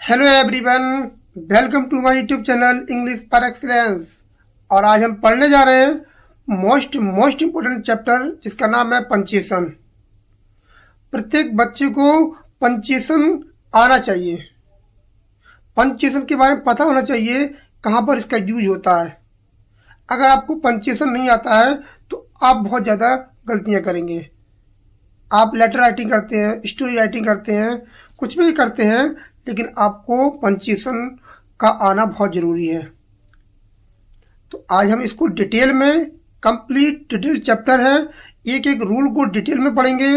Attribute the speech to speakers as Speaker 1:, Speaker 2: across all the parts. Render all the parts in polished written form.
Speaker 1: Hello everyone, welcome to my YouTube channel English for excellence. और आज हम पढ़ने जा रहे हैं मोस्ट इम्पोर्टेंट चैप्टर जिसका नाम है पंचुएशन। प्रत्येक बच्चे को पंचुएशन आना चाहिए। पंचुएशन के बारे में पता होना चाहिए, कहाँ पर इसका यूज होता है। अगर आपको पंचुएशन नहीं आता है तो आप बहुत ज़्यादा गलतियाँ करेंगे। आप लेटर राइटिंग करते हैं, स्टोरी राइटिंग करते हैं, कुछ भी करते हैं, लेकिन आपको पंचुएशन का आना बहुत ज़रूरी है। तो आज हम इसको डिटेल में, कंप्लीट डिटेल चैप्टर है, एक एक रूल को डिटेल में पढ़ेंगे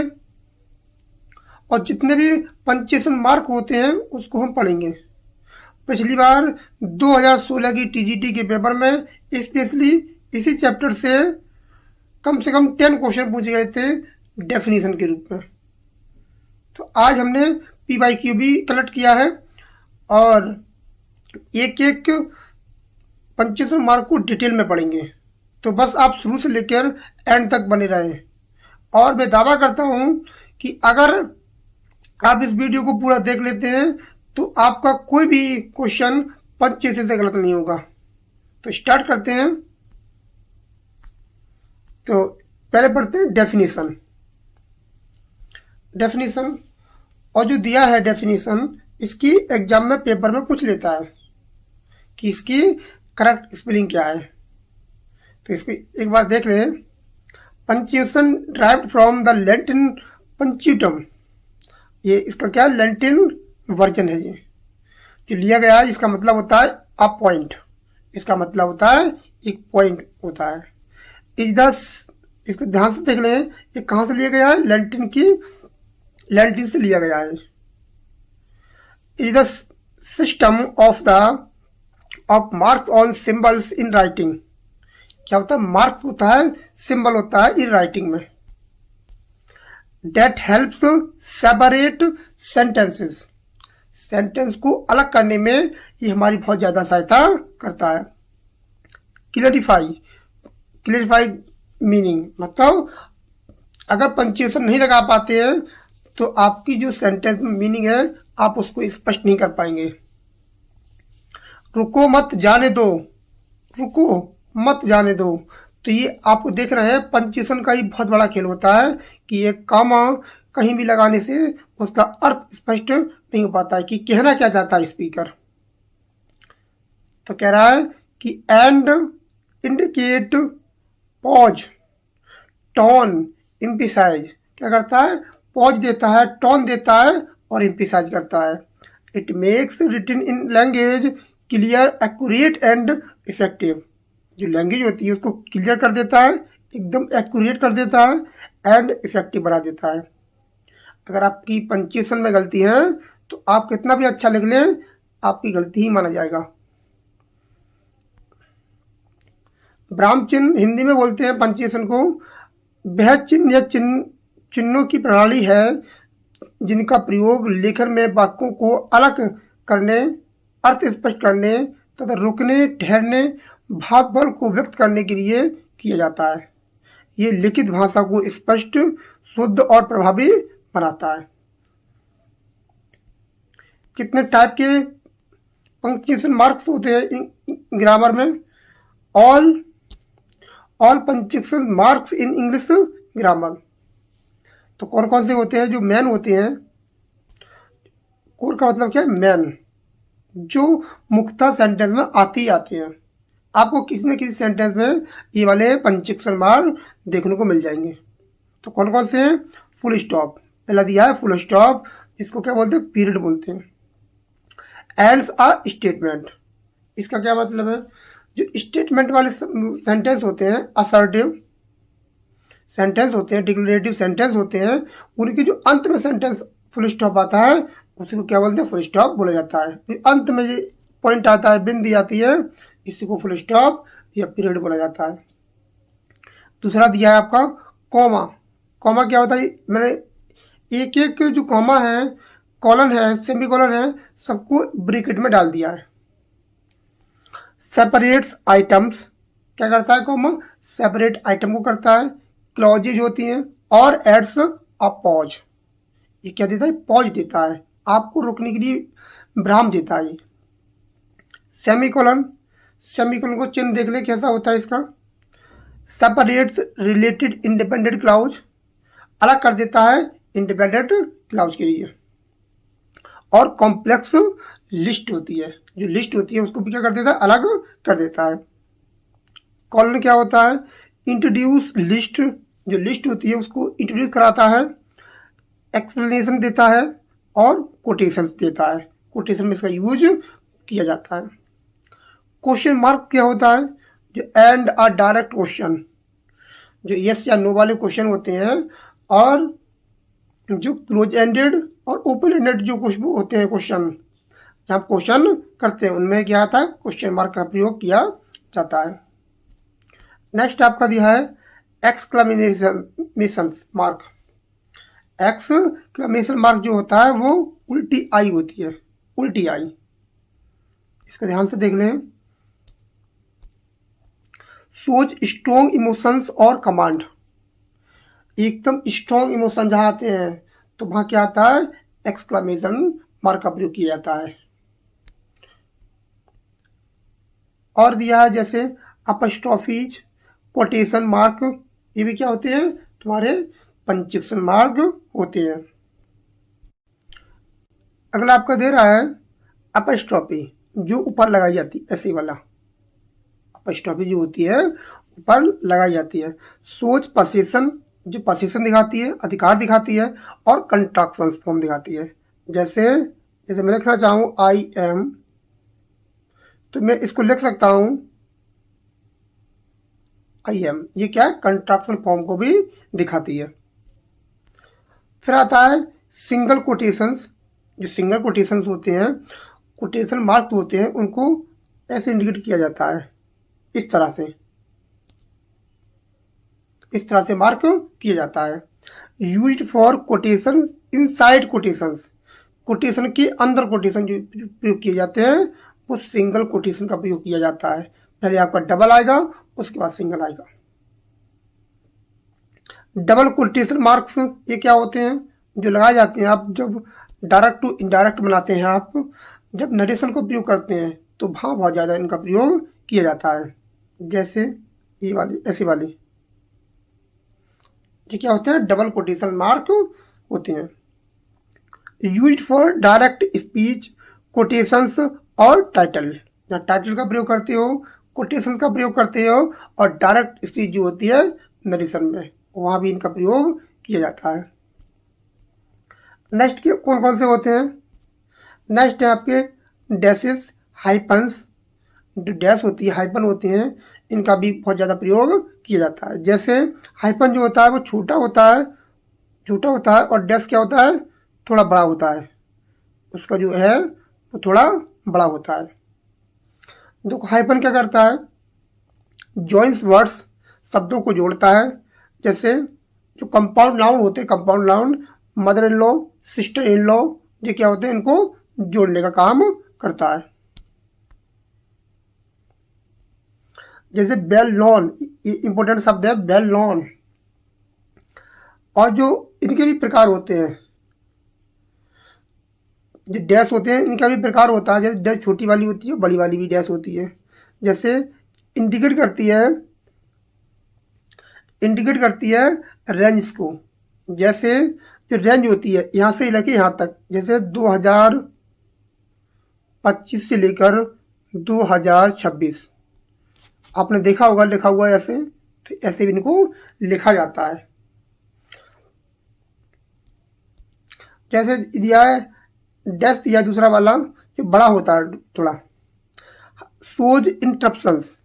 Speaker 1: और जितने भी पंचुएशन मार्क होते हैं उसको हम पढ़ेंगे। पिछली बार 2016 की टीजीटी के पेपर में स्पेशली इसी चैप्टर से कम 10 क्वेश्चन पूछे गए थे डेफिनेशन के रूप में। तो आज हमने PYQ भी कलेक्ट किया है और एक एक पंचुएशन मार्क को डिटेल में पढ़ेंगे। तो बस आप शुरू से लेकर एंड तक बने रहें। और मैं दावा करता हूं कि अगर आप इस वीडियो को पूरा देख लेते हैं तो आपका कोई भी क्वेश्चन पंचुएशन से गलत नहीं होगा। तो स्टार्ट करते हैं। तो पहले पढ़ते हैं डेफिनेशन। और जो दिया है डेफिनेशन, इसकी एग्जाम में पेपर में पूछ लेता है कि इसकी करेक्ट स्पेलिंग क्या है। तो इसको एक बार देख लें। Punctuation derived from the Latin punctum. ये इसका क्या लैटिन वर्जन है। ये जो लिया गया है इसका मतलब होता है अ पॉइंट। इसका मतलब होता है एक पॉइंट होता है। इसको ध्यान से देख लें, ये कहाँ से लिया गया है? लैटिन से लिया गया है। Is the system of mark on symbols in writing. क्या होता है? मार्क होता है, सिंबल होता है इन राइटिंग में। That helps separate sentences. Sentence को अलग करने में ये हमारी बहुत ज्यादा सहायता करता है। क्लियरिफाई मीनिंग, मतलब अगर पंचुएशन नहीं लगा पाते हैं तो आपकी जो सेंटेंस में मीनिंग है आप उसको स्पष्ट नहीं कर पाएंगे। रुको मत जाने दो। तो ये आपको देख रहे हैं, पंचुएशन का ही बहुत बड़ा खेल होता है कि ये कॉमा कहीं भी लगाने से उसका अर्थ स्पष्ट नहीं हो पाता है कि कहना क्या चाहता है स्पीकर। तो कह रहा है कि and indicate pause tone emphasise. क्या करता है? पॉज देता है, टोन देता है और एम्फसाइज करता है। It makes written in language clear, accurate and effective. जो लैंग्वेज होती है उसको क्लियर कर देता है, एकदम एक्यूरेट कर देता है एंड इफेक्टिव बना देता है। अगर आपकी पंचुएशन में गलती है तो आप कितना भी अच्छा लिख लें, आपकी गलती ही माना जाएगा। ब्राह्म चिन्ह हिंदी में बोलते हैं पंचुएशन को। वह चिन्ह या चिन्हों की प्रणाली है जिनका प्रयोग लेखन में वाक्यों को अलग करने, अर्थ स्पष्ट करने तथा रुकने, ठहरने, भाव बल को व्यक्त करने के लिए किया जाता है। ये लिखित भाषा को स्पष्ट, शुद्ध और प्रभावी बनाता है। कितने टाइप के पंक्चुएशन मार्क्स होते हैं ग्रामर में? All punctuation marks in English grammar. तो कौन कौन से होते हैं? जो मेन होते हैं। कोर का मतलब क्या है? मेन, जो मुख्यतः सेंटेंस में आते हैं। आपको किसी न किसी सेंटेंस में ये वाले पंक्चुएशन मार्क देखने को मिल जाएंगे। तो कौन कौन से हैं? फुल स्टॉप, पहला दिया है फुल स्टॉप, इसको क्या बोलते हैं? पीरियड बोलते हैं। एंड्स अ स्टेटमेंट, इसका क्या मतलब है? जो स्टेटमेंट वाले सेंटेंस होते हैं, असर्टिव सेंटेंस होते हैं, डिक्लेरेटिव सेंटेंस होते हैं, उनके जो अंत में सेंटेंस फुल स्टॉप आता है उसी को क्या बोलते हैं? फुल स्टॉप बोला जाता है। अंत में जो पॉइंट आता है, बिंदी आती है, इसी को फुल स्टॉप या पीरियड बोला जाता है। दूसरा दिया है आपका कॉमा। कॉमा क्या होता है? मैंने एक एक जो कॉमा है, कॉलन है, सेमीकोलन है, सबको ब्रैकेट में डाल दिया है। सेपरेट्स आइटम्स, क्या करता है कॉमा? सेपरेट आइटम को करता है। क्लॉजेज होती हैं और एड्स अ पॉज, ये क्या देता है? पॉज देता है। आपको रोकने के लिए विराम देता है। सेमीकोलन, सेमीकोलन को चिन्ह देख ले कैसा होता है इसका। सेपरेट्स रिलेटेड इंडिपेंडेंट क्लाउज, अलग कर देता है इंडिपेंडेंट क्लाउज के लिए। और कॉम्प्लेक्स लिस्ट होती है, जो लिस्ट होती है उसको भी क्या कर देता है, अलग कर देता है। कॉलन क्या होता है, इंट्रोड्यूस लिस्ट, जो लिस्ट होती है उसको इंट्रोड्यूस कराता है, एक्सप्लेनेशन देता है और कोटेशन देता है। कोटेशन में इसका यूज किया जाता है। क्वेश्चन मार्क क्या होता है, जो एंड अ डायरेक्ट क्वेश्चन, जो यस या नो वाले क्वेश्चन होते हैं, और जो क्लोज एंडेड और ओपन एंडेड जो कुछ होते हैं क्वेश्चन, जहाँ क्वेश्चन करते हैं उनमें क्या आता है, क्वेश्चन मार्क का प्रयोग किया जाता है। नेक्स्ट आपका दिया है एक्सक्लेमेशन मार्क। एक्सक्लेमेशन मार्क जो होता है वो उल्टी आई होती है, उल्टी आई। इसको ध्यान से देख लें। सोच स्ट्रॉन्ग इमोशंस और कमांड, एकदम स्ट्रॉन्ग इमोशन जहां आते हैं तो वहां क्या आता है, एक्सक्लेमेशन मार्क का प्रयोग किया जाता है। और दिया है जैसे अपस्ट्रॉफीज, कोटेशन मार्क, ये भी क्या होते हैं, तुम्हारे पंक्चुएशन मार्क होते हैं। अगला आपका दे रहा है अपस्ट्रॉफी, जो ऊपर लगाई जाती है, ऐसी वाला अपस्ट्रॉफी जो होती है ऊपर लगाई जाती है। सोच पोजीशन, जो पोजीशन दिखाती है, अधिकार दिखाती है, और कंट्रैक्शन फॉर्म दिखाती है। जैसे मैं लिखना चाहूं आई एम, तो मैं इसको लिख सकता हूं आई एम, ये क्या है, कंट्रैक्शन फॉर्म को भी दिखाती है। फिर आता है सिंगल कोटेशंस, जो सिंगल कोटेशंस होते हैं, कोटेशन मार्क होते हैं, उनको ऐसे इंडिकेट किया जाता है, इस तरह से मार्क किया जाता है। Used for quotation inside quotations, quotation के अंदर कोटेशन जो प्रयोग किए जाते हैं वो सिंगल कोटेशन का प्रयोग किया जाता है। पहले आपका डबल आएगा, उसके बाद सिंगल आएगा। डबल कोटेशन मार्क्स ये क्या होते हैं, जो लगाए जाते हैं आप जब डायरेक्ट टू इनडायरेक्ट बनाते हैं, आप जब नरेशन को प्रयोग करते हैं तो वहाँ बहुत ज़्यादा इनका प्रयोग किया जाता है। जैसे ये वाली, ऐसी वाली, ये क्या होते हैं, डबल कोटेशन मार्क होते हैं। Used for direct speech, quotations और टाइटल, जहाँ टाइटल का प्रयोग करते हो, कोटेशन का प्रयोग करते हो, और डायरेक्ट स्पीच जो होती है नरेशन में, वहाँ भी इनका प्रयोग किया जाता है। नेक्स्ट के कौन कौन से होते हैं, नेक्स्ट है आपके डैशेस, हाइपन्स, जो डैश होती है, हाइपन होती हैं, इनका भी बहुत ज़्यादा प्रयोग किया जाता है। जैसे हाइपन जो होता है वो छोटा होता है, और डैश क्या होता है, थोड़ा बड़ा होता है, उसका जो है वो थोड़ा बड़ा होता है। देखो हाइपन क्या करता है, जॉइंस वर्ड्स, शब्दों को जोड़ता है। जैसे जो कंपाउंड नाउन होते हैं, compound noun, mother in law, sister in law, ये क्या होते हैं, इनको जोड़ने का काम करता है। जैसे बेल नॉन, इंपॉर्टेंट शब्द है बेल नॉन। और जो इनके भी प्रकार होते हैं, जो डैश होते हैं इनका भी प्रकार होता है। जैसे डैश छोटी वाली होती है, बड़ी वाली भी डैश होती है। जैसे इंडिकेट करती है रेंज को। जैसे जो रेंज होती है यहाँ से लेके यहाँ तक, जैसे 2025 से लेकर 2026, आपने देखा होगा लिखा हुआ ऐसे, तो ऐसे भी इनको लिखा जाता है। जैसे दिया है डैश दिया दूसरा वाला जो बड़ा होता है थोड़ा, सोज इंटरप्शंस,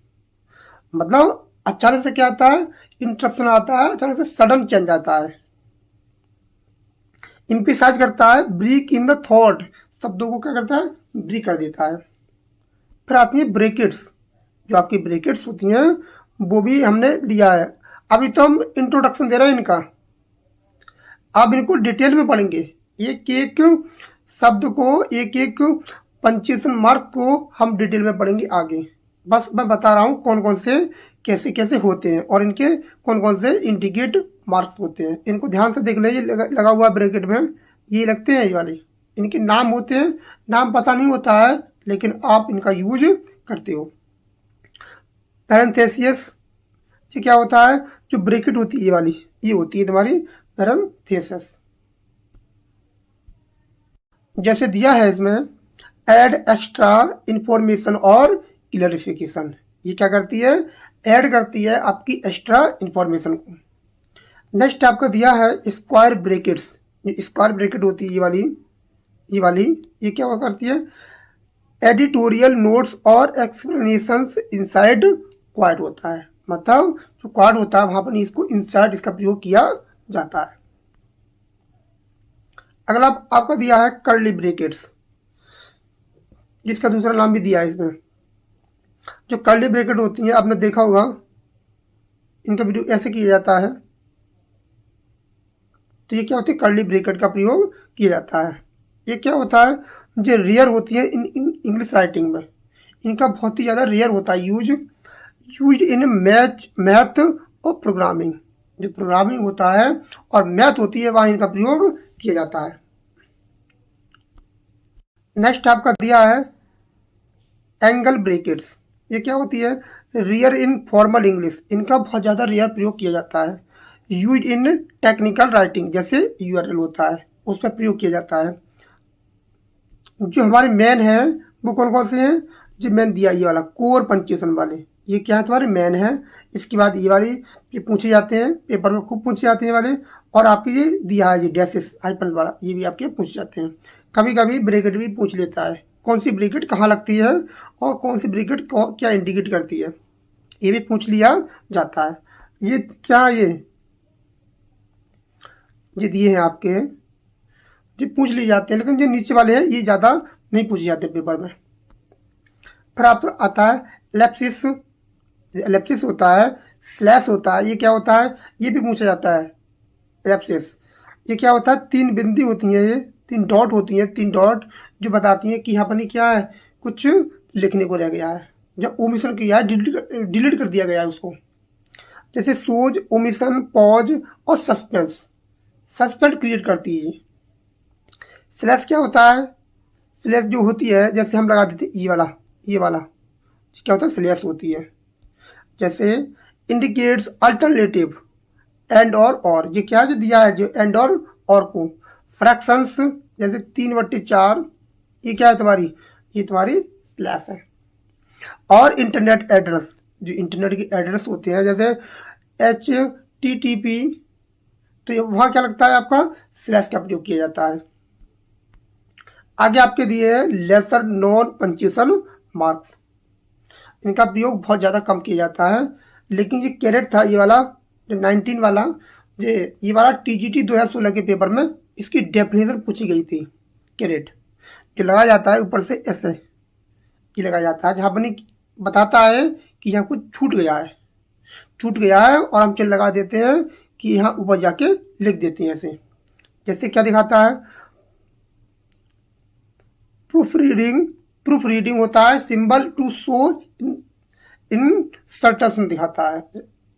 Speaker 1: मतलब अचानक से क्या आता है, इंटरप्शन आता है, अचानक से सडन चेंज आता है। एम्फसाइज करता है, ब्रेक इन द थॉट, शब्दों को क्या करता है, ब्रेक कर देता है। फिर आती है ब्रेकेट्स, जो आपकी ब्रेकेट्स होती हैं वो भी हमने लिया है। अभी तो हम इंट्रोडक्शन दे रहे हैं इनका, अब इनको डिटेल में पढ़ेंगे, एक एक शब्द को, एक एक पंक्चुएशन मार्क को हम डिटेल में पढ़ेंगे आगे। बस मैं बता रहा हूँ कौन कौन से कैसे कैसे होते हैं और इनके कौन कौन से इंडिकेट मार्क्स होते हैं। इनको ध्यान से देख लीजिए, लगा हुआ ब्रैकेट में ये लगते हैं, ये वाले इनके नाम होते हैं, नाम पता नहीं होता है लेकिन आप इनका यूज करते हो। पैरेंथेसिस, ये क्या होता है, जो ब्रैकेट होती है ये वाली, ये होती है तुम्हारी पैरेंथेसिस। जैसे दिया है इसमें, ऐड एक्स्ट्रा इंफॉर्मेशन और क्लैरिफिकेशन, ये क्या करती है, ऐड करती है आपकी एक्स्ट्रा इंफॉर्मेशन को। नेक्स्ट आपको दिया है स्क्वायर ब्रैकेट्स, स्क्वायर ब्रैकेट होती है ये वाली, ये क्या करती है, एडिटोरियल नोट्स और एक्सप्लेनेशंस इनसाइड क्वाड होता है, मतलब जो क्वाड होता है वहां पर इसको इनसाइड इसका प्रयोग किया जाता है। अगला आपका दिया है कर्ली ब्रैकेट्स, जिसका दूसरा नाम भी दिया है इसमें। जो कर्ली ब्रैकेट होती है आपने देखा होगा, इनका प्रयोग ऐसे किया जाता है। तो ये क्या होती है, कर्ली ब्रैकेट का प्रयोग किया जाता है। ये क्या होता है, जो रेयर होती है इन इंग्लिश राइटिंग में, इनका बहुत ही ज़्यादा रेयर होता है यूज इन मैथ और प्रोग्रामिंग। जो प्रोग्रामिंग होता है और मैथ होती है वहाँ इनका प्रयोग किया जाता है। नेक्स्ट आपका दिया है एंगल ब्रैकेट्स, ये क्या होती है, रेयर इन फॉर्मल इंग्लिश, इनका बहुत ज़्यादा रेयर प्रयोग किया जाता है। यूज इन टेक्निकल राइटिंग, जैसे यूआरएल होता है उसका प्रयोग किया जाता है। जो हमारे मैन है वो कौन कौन से हैं, जो मैन दिया ये वाला कोर पंक्चुएशन वाले, ये क्या है तुम्हारे मैन है। इसके बाद ये वाली ये पूछे जाते हैं, पेपर में खूब पूछे जाते हैं वाले। और आपके ये दिया है ये डैशेस हाइपन वाला, ये भी आपके पूछ जाते हैं। कभी कभी ब्रैकेट भी पूछ लेता है, कौन सी ब्रैकेट कहाँ लगती है और कौन सी ब्रैकेट क्या इंडिकेट करती है, ये भी पूछ लिया जाता है। ये क्या ये दिए हैं आपके, जो पूछ लिए जाते हैं, लेकिन जो नीचे वाले हैं ये ज़्यादा नहीं पूछे जाते पेपर में। फिर आप आता है एलिप्सिस, एलिप्सिस होता है, स्लैश होता है, ये क्या होता है, ये भी पूछा जाता है। एलिप्सिस ये क्या होता है, तीन बिंदी होती हैं, ये तीन डॉट होती हैं, तीन डॉट जो बताती हैं कि यहाँ पर क्या है, कुछ लिखने को रह गया है, जब ओमिशन किया है, डिलीट कर दिया गया है उसको। जैसे सोज, ओमिशन, पॉज और सस्पेंस, सस्पेंस क्रिएट करती है। स्लैश क्या होता है, स्लैश जो होती है जैसे हम लगा देते ये वाला क्या होता है, स्लैश होती है। जैसे इंडिकेट्स अल्टरनेटिव एंड और ये क्या जो दिया है, जो एंड और को। फ्रैक्शंस जैसे 3/4, ये क्या है तुम्हारी, ये तुम्हारी स्लैश है। और इंटरनेट एड्रेस, जो इंटरनेट के एड्रेस होते हैं जैसे HTTP, तो वहाँ क्या लगता है आपका, स्लैश का प्रयोग किया जाता है। आगे आपके दिए हैं लेसर नॉन पंक्चुएशन मार्क्स, इनका प्रयोग बहुत ज़्यादा कम किया जाता है। लेकिन ये कैरेट था, ये वाला जो 19 वाला, ये वाला TGT 2016 के पेपर में इसकी डेफिनेशन पूछी गई थी। कैरेट जो लगाया जाता है ऊपर से ऐसे ये लगाया जाता है, जहाँ पर बताता है कि यहाँ कुछ छूट गया है और हम चल लगा देते हैं कि यहाँ ऊपर जाके लिख देते हैं ऐसे। जैसे क्या दिखाता है, प्रूफ रीडिंग होता है, सिंबल टू शो इंसर्टस में दिखाता है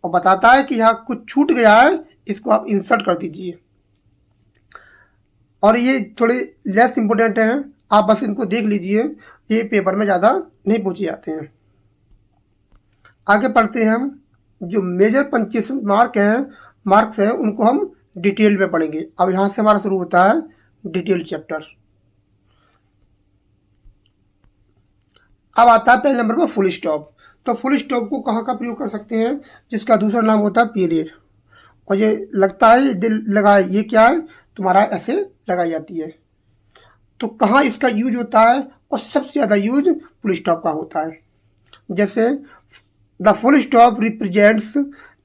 Speaker 1: और बताता है कि यहाँ कुछ छूट गया है, इसको आप इंसर्ट कर दीजिए। और ये थोड़े लेस इंपोर्टेंट हैं, आप बस इनको देख लीजिए, ये पेपर में ज़्यादा नहीं पूछे जाते हैं। आगे पढ़ते हैं हम, जो मेजर पंक्चुएशन मार्क्स हैं उनको हम डिटेल में पढ़ेंगे। अब यहाँ से हमारा शुरू होता है डिटेल चैप्टर। अब आता है पहले नंबर पर फुल स्टॉप। तो फुल स्टॉप को कहाँ का प्रयोग कर सकते हैं, जिसका दूसरा नाम होता है पीरियड। और ये लगता है दिल लगा, ये क्या है तुम्हारा, ऐसे लगाई जाती है। तो कहाँ इसका यूज होता है, और सबसे ज़्यादा यूज फुल स्टॉप का होता है। जैसे the full stop represents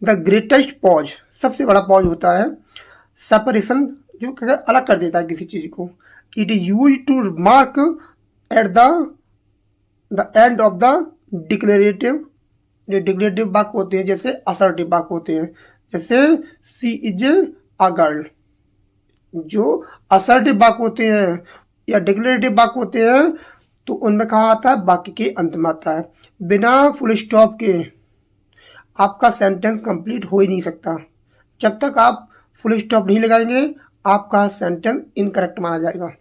Speaker 1: the greatest pause, सबसे बड़ा पॉज होता है। सेपरेशन जो अलग कर देता है किसी चीज़ को। It is use to mark at the end of the declarative, जो डिक्लेरेटिव वाक्य होते हैं, जैसे असर्टिव वाक्य होते हैं, जैसे सी इज अ गर्ल। जो असर्टिव वाक्य होते हैं या डिक्लेरेटिव वाक्य होते हैं तो उनमें कहा आता है, वाक्य के अंत में आता है। बिना फुल स्टॉप के आपका सेंटेंस कंप्लीट हो ही नहीं सकता। जब तक आप फुल स्टॉप नहीं लगाएंगे आपका सेंटेंस इनकरेक्ट माना जाएगा।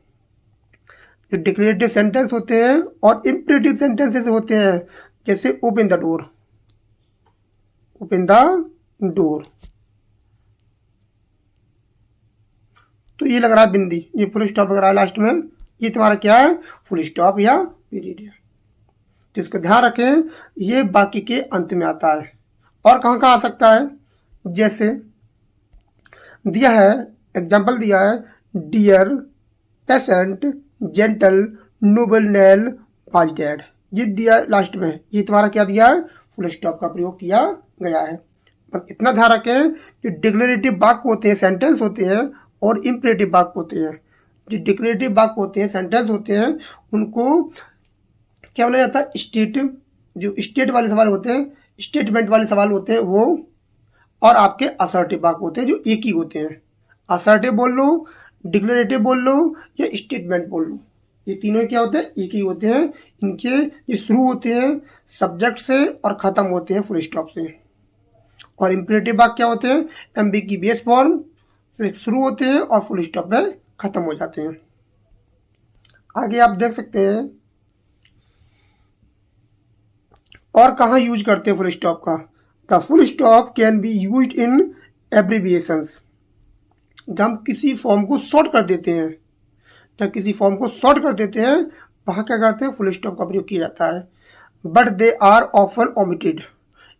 Speaker 1: जो डिक्लेरेटिव सेंटेंस होते हैं और इम्परेटिव सेंटेंसेस होते हैं, जैसे open the door, open the door. तो ये लग रहा है बिंदी, ये फुल स्टॉप लग रहा है लास्ट में, ये तुम्हारा क्या है, फुल स्टॉप या पीरियड है। तो इसको ध्यान रखें, ये बाकी के अंत में आता है। और कहाँ कहाँ आ सकता है, जैसे दिया है, एग्जाम्पल दिया है, dear, patient, gentle, noble, Nell, was dead, ये दिया लास्ट में, ये तुम्हारा क्या दिया है, फुल स्टॉप का प्रयोग किया गया है। पर इतना ध्यान रखें कि डिक्लेरेटिव वाक्य होते हैं, सेंटेंस होते हैं, और इम्परेटिव वाक्य होते हैं। जो डिक्लेरेटिव वाक्य होते हैं, सेंटेंस होते हैं, उनको क्या बोला जाता है, स्टेटिव, जो स्टेट वाले सवाल होते हैं, स्टेटमेंट वाले सवाल होते हैं वो, और आपके असर्टिव वाक्य होते हैं जो एक ही होते हैं। असर्टिव बोल लो, डिक्लेरेटिव बोल लो, या स्टेटमेंट बोल लो, ये तीनों क्या होते हैं, एक ही होते हैं। इनके ये शुरू होते हैं सब्जेक्ट से और खत्म होते हैं फुल स्टॉप से। और इंपरेटिव वाक्य क्या होते हैं, एम्बिग्यूअस फॉर्म से शुरू होते हैं और फुल स्टॉप में खत्म हो जाते हैं। आगे आप देख सकते हैं और कहाँ यूज करते हैं फुल स्टॉप का। The full stop can be used in abbreviations, जब हम किसी फॉर्म को शॉर्ट कर देते हैं, जब किसी फॉर्म को शॉर्ट कर देते हैं वहाँ क्या करते हैं, फुल स्टॉप का प्रयोग किया जाता है। But they are often omitted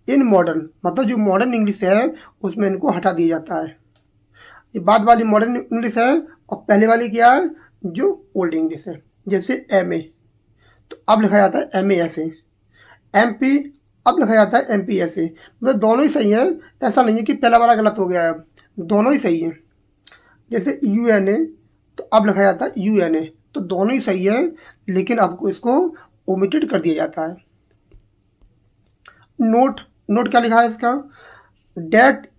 Speaker 1: in modern, मतलब जो मॉडर्न इंग्लिश है उसमें इनको हटा दिया जाता है। ये बाद वाली मॉडर्न इंग्लिश है और पहले वाली क्या है, जो ओल्ड इंग्लिश है। जैसे एम ए, तो अब लिखा जाता है एम ए ऐसे, एम पी अब लिखा जाता है एम पी ऐसे, मतलब दोनों ही सही है, ऐसा नहीं है कि पहला वाला गलत हो गया है, दोनों ही सही है। जैसे यू एन ए, तो अब लिखा जाता है यू एन ए, तो दोनों ही सही है, लेकिन आपको इसको ओमिटेड कर दिया जाता है। नोट, नोट क्या लिखा है इसका, डेट,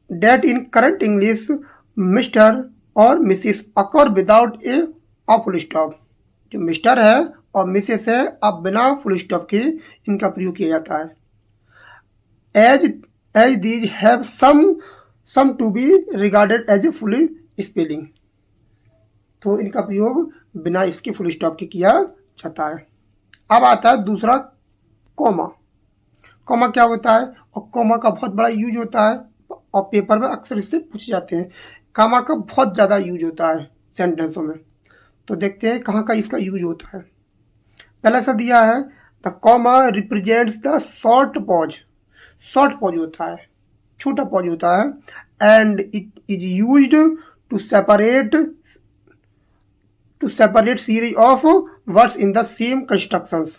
Speaker 1: डेट इन करंट इंग्लिश मिस्टर और Mrs occur without a full stop, जो मिस्टर है और मिसेस है, अब बिना फुल स्टॉप के इनका प्रयोग किया जाता है। As these have some to be regarded as a full spelling, तो इनका प्रयोग बिना इसके फुल स्टॉप के किया जाता है। अब आता है दूसरा कॉमा। कॉमा क्या होता है, और कॉमा का बहुत बड़ा यूज होता है और पेपर में अक्सर इससे पूछे जाते हैं। कॉमा का बहुत ज़्यादा यूज होता है सेंटेंसों में, तो देखते हैं कहाँ का इसका यूज होता है। पहला सा दिया है, the comma represents the short pause, short pause होता है, छोटा पॉज होता है, and it is used to separate series of words in the same constructions,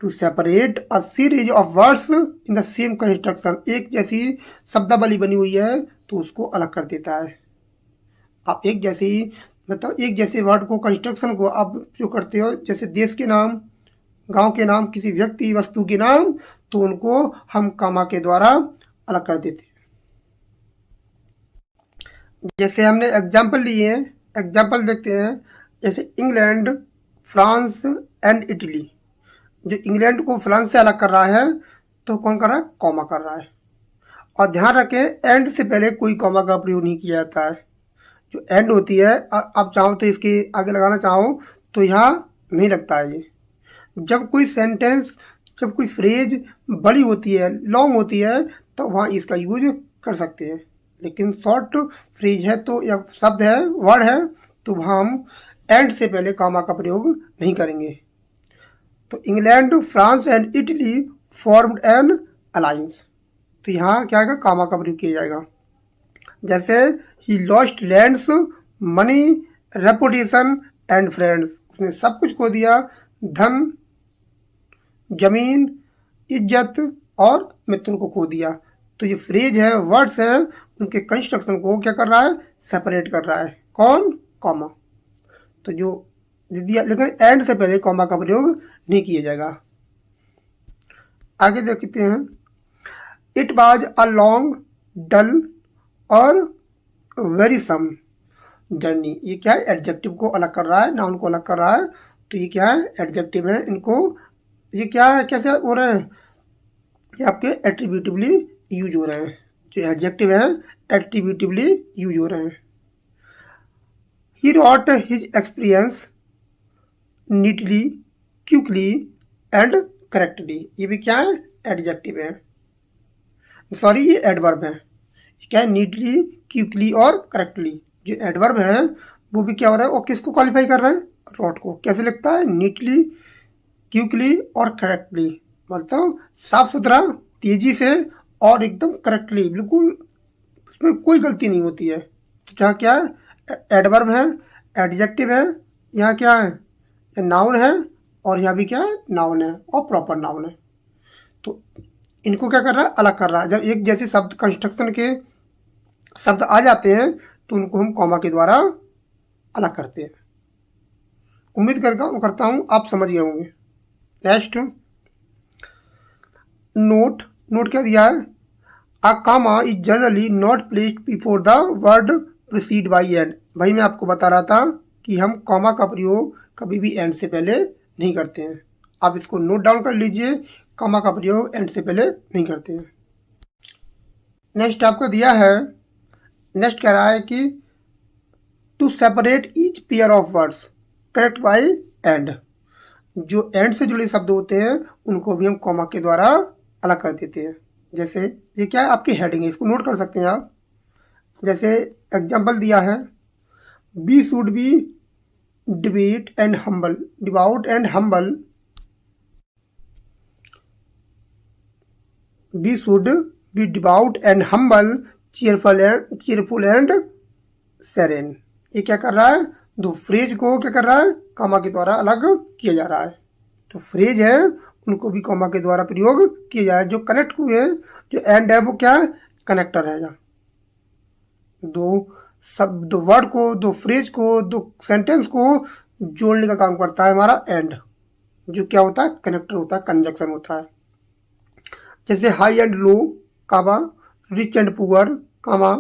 Speaker 1: to separate a series of words in the same construction, एक जैसी शब्दावली बनी हुई है तो उसको अलग कर देता है। आप एक जैसी, मतलब एक जैसे वर्ड को, कंस्ट्रक्शन को आप जो करते हो, जैसे देश के नाम, गांव के नाम, किसी व्यक्ति वस्तु के नाम, तो उनको हम कॉमा के द्वारा अलग कर देते हैं। जैसे हमने एग्जाम्पल लिए हैं, एग्जाम्पल देखते हैं, जैसे इंग्लैंड, फ्रांस एंड इटली, जो इंग्लैंड को फ्रांस से अलग कर रहा है तो कौन कर रहा है, कॉमा कर रहा है। और ध्यान रखें एंड से पहले कोई कॉमा का प्रयोग नहीं किया जाता है। जो एंड होती है, आप चाहो तो इसके आगे लगाना चाहो तो यहाँ नहीं लगता है। ये जब कोई सेंटेंस, जब कोई फ्रेज बड़ी होती है, लॉन्ग होती है, तो वहाँ इसका यूज कर सकते हैं। लेकिन शॉर्ट फ्रेज है तो, या शब्द है, वर्ड है, तो वहाँ हम एंड से पहले कॉमा का प्रयोग नहीं करेंगे। तो England, France and Italy formed an alliance, तो यहाँ क्या आएगा, कॉमा का प्रयोग किया जाएगा। जैसे he lost lands, money, reputation and friends, उसने सब कुछ खो दिया, धन, जमीन, इज्जत और मित्रों को खो दिया। तो ये फ्रेज है, वर्ड्स हैं, उनके कंस्ट्रक्शन को क्या कर रहा है, सेपरेट कर रहा है, कौन, कॉमा। तो जो दिया, लेकिन एंड से पहले कॉमा का प्रयोग नहीं किया जाएगा। आगे देखते हैं, इट वाज अ लॉन्ग, डल और वेरी सम जर्नी, ये क्या है, एडजेक्टिव को अलग कर रहा है, नाउन को अलग कर रहा है, तो ये क्या है, एडजेक्टिव है। इनको ये क्या है, कैसे हो रहे हैं, ये आपके एट्रीब्यूटिवली यूज हो रहे हैं। जो एडजेक्टिव है एट्रीब्यूटिवली यूज हो रहे हैं। He wrote his experience neatly, quickly and correctly. ये भी क्या है? एडजेक्टिव है, सॉरी ये एडवर्ब है। क्या है? नीटली, क्विकली और करेक्टली। जो एडवर्ब है वो भी क्या हो रहा है? वो किसको क्वालिफाई कर रहा है? रॉट को। कैसे लिखता है? नीटली, क्विकली और करेक्टली, मतलब साफ सुथरा, तेजी से और एकदम करेक्टली, बिल्कुल उसमें कोई गलती नहीं होती है। तो जहाँ क्या है? एडवर्ब है, एडजेक्टिव है, यहाँ क्या है? नाउन है, और यहाँ भी क्या है? नाउन है और प्रॉपर नाउन है। तो इनको क्या कर रहा है? अलग कर रहा है। जब एक जैसे शब्द कंस्ट्रक्शन के शब्द आ जाते हैं तो उनको हम कॉमा के द्वारा अलग करते हैं। उम्मीद करता हूँ आप समझ गए होंगे। Next, note. नोट क्या दिया है? A comma is generally not placed before the word precede by end। भाई मैं आपको बता रहा था कि हम कॉमा का प्रयोग कभी भी एंड से पहले नहीं करते हैं। आप इसको नोट डाउन कर लीजिए, कॉमा का प्रयोग एंड से पहले नहीं करते हैं। नेक्स्ट आपको दिया है, नेक्स्ट कह रहा है कि to separate each pair of words correct by and. जो एंड से जुड़े शब्द होते हैं उनको भी हम कॉमा के द्वारा अलग कर देते हैं। जैसे ये क्या है? आपकी हेडिंग है, इसको नोट कर सकते हैं आप। जैसे एग्जाम्पल दिया है, be should be debate and humble, devout and humble. Be should be devout and humble, cheerful and serene. ये क्या कर रहा है? दो फ्रेज को क्या कर रहा है? कॉमा के द्वारा अलग किया जा रहा है। तो फ्रेज है उनको भी कॉमा के द्वारा प्रयोग किया जाए। जो कनेक्ट हुए, जो एंड है वो क्या है? कनेक्टर है। दो वर्ड को, दो फ्रेज को, दो सेंटेंस को जोड़ने का काम करता है हमारा एंड, जो क्या होता है? कनेक्टर होता है, कंजक्शन होता है। जैसे high and low, comma, rich and poor, comma,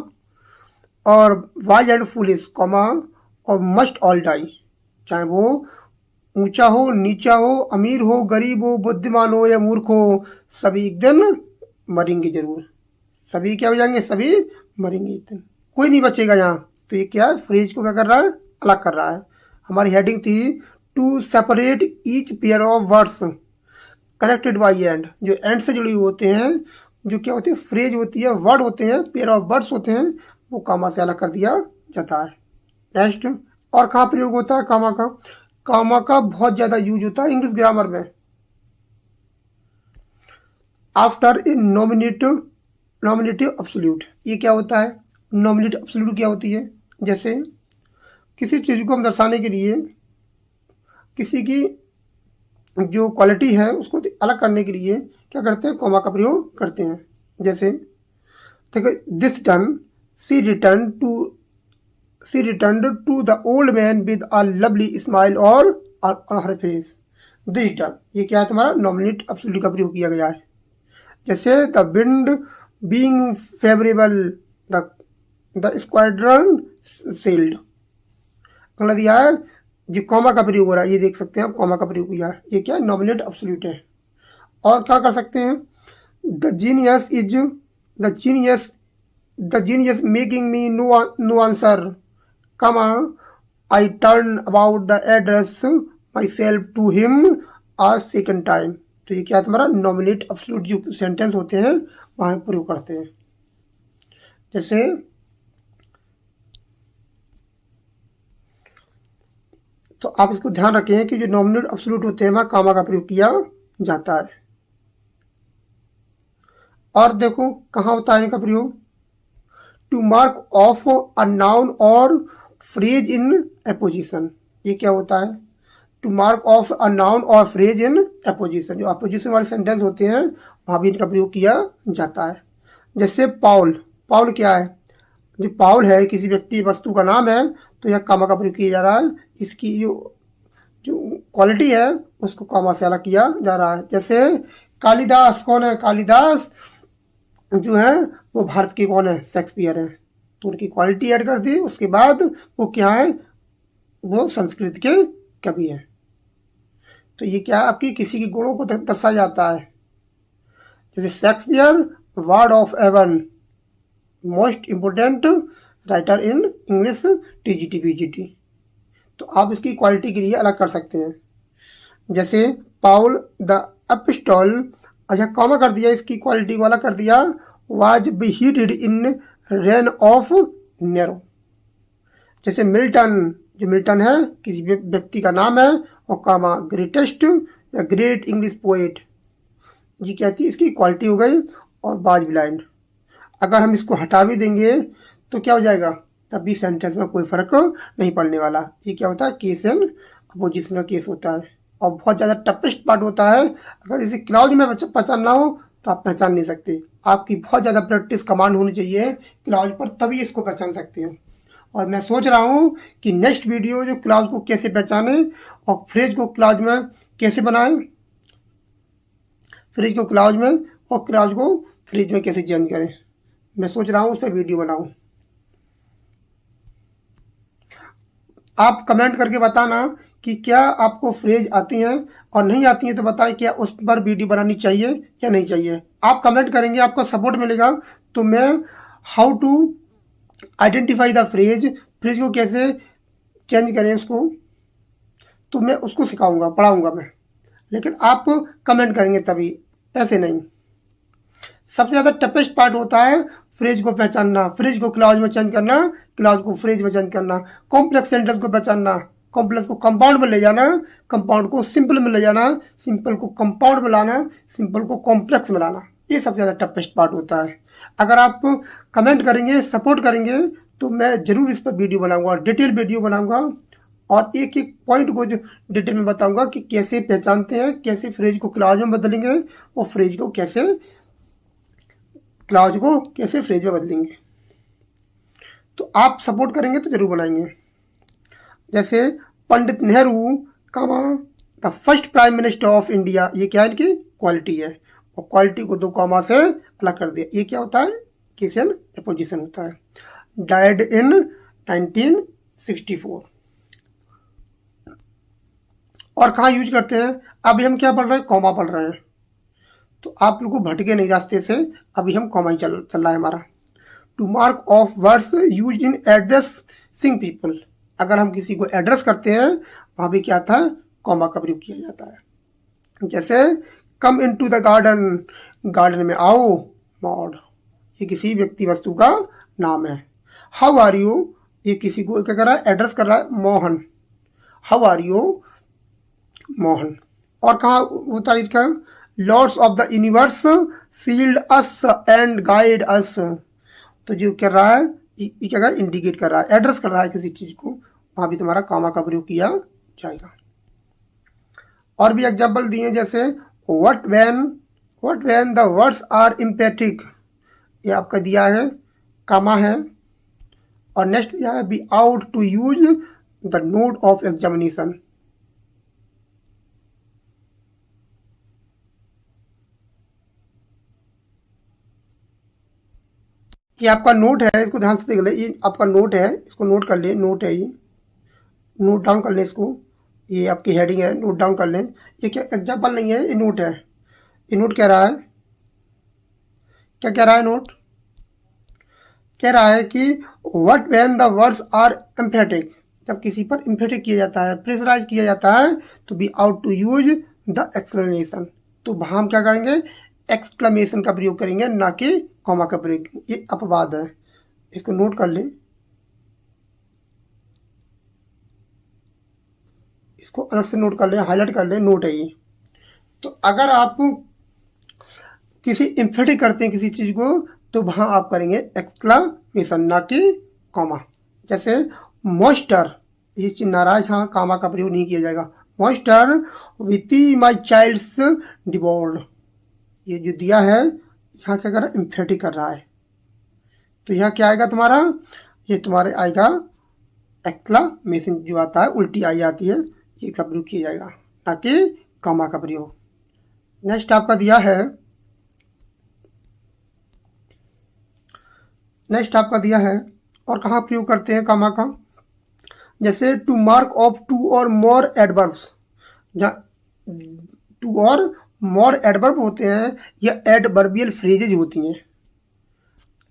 Speaker 1: और वाइज एंड फुलिश, कॉमा, और मस्ट ऑल डाई। चाहे वो ऊंचा हो, नीचा हो, अमीर हो, गरीब हो, बुद्धिमान हो या मूर्ख हो, सभी एक दिन मरेंगे जरूर। सभी क्या हो जाएंगे? सभी मरेंगे एक दिन, कोई नहीं बचेगा यहाँ। तो ये क्या है? फ्रेज को क्या कर रहा है? अलग कर रहा है। हमारी हेडिंग थी to separate each pair of words connected by and. जो एंड से जुड़ी हुए होते हैं, जो क्या होती है? फ्रेज होती है, वर्ड होते हैं, पेयर ऑफ वर्ड्स होते हैं, वो कॉमा से अलग कर दिया जाता है। नेक्स्ट, और कहाँ प्रयोग होता है कॉमा का? कॉमा का बहुत ज्यादा यूज होता है इंग्लिश ग्रामर में। After a nominative absolute. ये क्या होता है? नॉमिनेटिव एब्सोल्यूट क्या होती है? जैसे किसी चीज को हम दर्शाने के लिए, किसी की जो क्वालिटी है उसको अलग करने के लिए क्या करते हैं? कॉमा का प्रयोग करते हैं। जैसे देखो, this done, she returned to the old man with a lovely smile on her face। This done, ये क्या है? तुम्हारा नॉमिनेट एब्सोल्यूट का प्रयोग किया गया है। जैसे the wind being favourable, the squadron sailed. अगला दिया है जो कॉमा का प्रयोग हो रहा है, ये देख सकते हैं आप, कॉमा का प्रयोग किया है। ये क्या है? नॉमिनेट एब्सोल्यूट है। और क्या कर सकते हैं? The genius making me know answer, comma, I turn about the address myself to him a second time। तो ये क्या है? तुम्हारा नॉमिनेट एब्सोल्यूट जो सेंटेंस होते हैं वहां प्रयोग करते हैं। जैसे तो आप इसको ध्यान रखें कि जो नॉमिनेट एब्सोल्यूट होते हैं वहां कॉमा का प्रयोग किया जाता है। और देखो कहाँ होता है इनका प्रयोग? To mark off a noun और फ्रेज इन एपोजिशन। ये क्या होता है? To mark off a noun और फ्रेज इन एपोजिशन। जो अपोजिशन वाले सेंटेंस होते हैं वहां भी इनका प्रयोग किया जाता है। जैसे पाउल। पाउल क्या है? जो पाउल है किसी व्यक्ति वस्तु का नाम है, तो यह कॉमा का प्रयोग किया जा रहा है। इसकी जो क्वालिटी है उसको कॉमा से अलग किया जा रहा है। जैसे कालिदास कौन है? कालिदास जो है वो भारत के कौन है? शेक्सपियर है। तो उनकी क्वालिटी ऐड कर दी, उसके बाद वो क्या है? वो संस्कृत के कवि है। तो ये क्या है? आपकी किसी के गुणों को दर्शाया जाता है। जैसे Shakespeare bard of Avon, most important writer in English, TGT BGT. तो आप इसकी क्वालिटी के लिए अलग कर सकते हैं। जैसे पाउल द एपिस्टल, अच्छा कॉमा कर दिया, इसकी क्वालिटी वाला कर दिया, was beheaded in reign of Nero. जैसे मिल्टन, जो मिल्टन है किसी व्यक्ति का नाम है, और कामा ग्रेटेस्ट या ग्रेट इंग्लिश पोएट, जी कहती है, इसकी क्वालिटी हो गई। और बाज ब्लाइंड, अगर हम इसको हटा भी देंगे तो क्या हो जाएगा, तब भी सेंटेंस में कोई फर्क नहीं पड़ने वाला। ये क्या होता है, केस एंड अपोजिशन का केस होता है, और बहुत ज़्यादा टफेस्ट पार्ट होता है। अगर इसे क्लाउज में पहचानना हो तो आप पहचान नहीं सकते, आपकी बहुत ज़्यादा प्रैक्टिस कमांड होनी चाहिए क्लाउज पर, तभी इसको पहचान सकते हो। और मैं सोच रहा हूँ कि नेक्स्ट वीडियो जो क्लाउज को कैसे पहचाने और फ्रेज को क्लाउज में कैसे बनाएं, फ्रेज को क्लाउज में और क्लाउज को फ्रेज में कैसे चेंज करें, मैं सोच रहा हूँ उस पर वीडियो बनाऊं। आप कमेंट करके बताना कि क्या आपको फ्रेज आती हैं, और नहीं आती हैं तो बताएं क्या उस पर वीडियो बनानी चाहिए या नहीं चाहिए। आप कमेंट करेंगे, आपका सपोर्ट मिलेगा, तो मैं how to identify the phrase, phrase को कैसे चेंज करें उसको, तो मैं उसको सिखाऊंगा, पढ़ाऊंगा मैं। लेकिन आप कमेंट करेंगे तभी, ऐसे नहीं। सबसे ज़्यादा टफेस्ट पार्ट होता है फ्रेज को पहचानना, फ्रेज को क्लाउज में चेंज करना, क्लाउज को फ्रेज में चेंज करना, कॉम्प्लेक्स सेंटेंस को पहचानना, कॉम्प्लेक्स को कंपाउंड में ले जाना, कंपाउंड को सिंपल में ले जाना, सिंपल को कंपाउंड में लाना, सिंपल को कॉम्प्लेक्स में लाना, ये सबसे ज़्यादा टफेस्ट पार्ट होता है। अगर आप कमेंट करेंगे, सपोर्ट करेंगे, तो मैं ज़रूर इस पर वीडियो बनाऊंगा, डिटेल वीडियो बनाऊंगा, और एक एक पॉइंट को जो डिटेल में बताऊंगा कि कैसे पहचानते हैं, कैसे फ्रेज को क्लाउज में बदलेंगे, और फ्रेज को कैसे क्लाउज को कैसे फ्रेज में बदलेंगे। तो आप सपोर्ट करेंगे तो जरूर बनाएंगे। जैसे Pandit Nehru comma the first prime minister of India, ये क्या है, इनकी क्वालिटी है, और क्वालिटी को 2 कॉमा से अलग कर दिया, ये क्या होता है, केस एंड अपोजिशन होता है। Died in 1964। और कहाँ यूज करते हैं, अभी हम क्या पढ़ रहे हैं, कॉमा पढ़ रहे हैं, तो आप लोग को भटके नहीं रास्ते से, अभी हम कॉमा ही चल रहा है हमारा। To mark off words use in addressing people, अगर हम किसी को एड्रेस करते हैं वहां भी क्या था, कॉमा का प्रयोग किया जाता है। जैसे कम इन टू द गार्डन, गार्डन में आओ, मॉड, ये किसी व्यक्ति वस्तु का नाम है। हाउ आर यू, ये किसी को क्या कर रहा है, एड्रेस कर रहा है, Mohan, how are you Mohan. और कहाँ होता है इसका, lords of the universe sealed us and guide us, तो जो कर रहा है, ये क्या कर रहा है, इंडिकेट कर रहा है, एड्रेस कर रहा है किसी चीज को, वहां भी तुम्हारा कॉमा का प्रयोग किया जाएगा। और भी एग्जाम्पल दिए, जैसे what when the words are emphatic, ये आपका दिया है, कॉमा है। और नेक्स्ट दिया है, be out to use the note of examination, ये आपका नोट है, इसको ध्यान से देख ले, ये आपका नोट है, इसको नोट कर ले, नोट है ये, नोट डाउन कर ले इसको, ये आपकी हेडिंग है, नोट डाउन कर लें। ये क्या एग्जाम्पल नहीं है, ये नोट है। ये नोट कह रहा है, क्या कह रहा है, नोट कह रहा है कि what when the words are emphatic, जब किसी पर एम्फेटिक किया जाता है, प्रेशराइज किया जाता है, तो be out to use the explanation, तो वहां हम क्या करेंगे, एक्सक्लेमेशन का प्रयोग करेंगे, ना कि कॉमा का प्रयोग। ये अपवाद है, इसको नोट कर लें, इसको अलग से नोट कर लें, हाईलाइट कर लें, नोट है ये। तो अगर आप किसी एम्फेटिक करते हैं किसी चीज को, तो वहां आप करेंगे एक्सक्लेमेशन, ना कि कॉमा। जैसे मॉइस्टर, ये चीज नाराज, हाँ कॉमा का प्रयोग नहीं किया जाएगा। मॉइस्टर विथ माई चाइल्ड्स डिवोर्ड, ये जो दिया है यहाँ क्या कर रहा है, एम्फेटिक कर रहा है, तो यहाँ क्या आएगा तुम्हारा, ये तुम्हारे आएगा एक्सक्लेमेशन, जो आता है उल्टी आई आती है, ये का प्रयोग किया जाएगा, ना कि कॉमा का प्रयोग। नेक्स्ट आपका दिया है, नेक्स्ट आपका दिया है, और कहाँ प्रयोग करते हैं कॉमा का, जैसे टू मार्क ऑफ 2 और मोर एडवर्ब्स, जहाँ 2 और मोर एडवर्ब होते हैं, या एडवर्बियल फ्रेजेज होती हैं,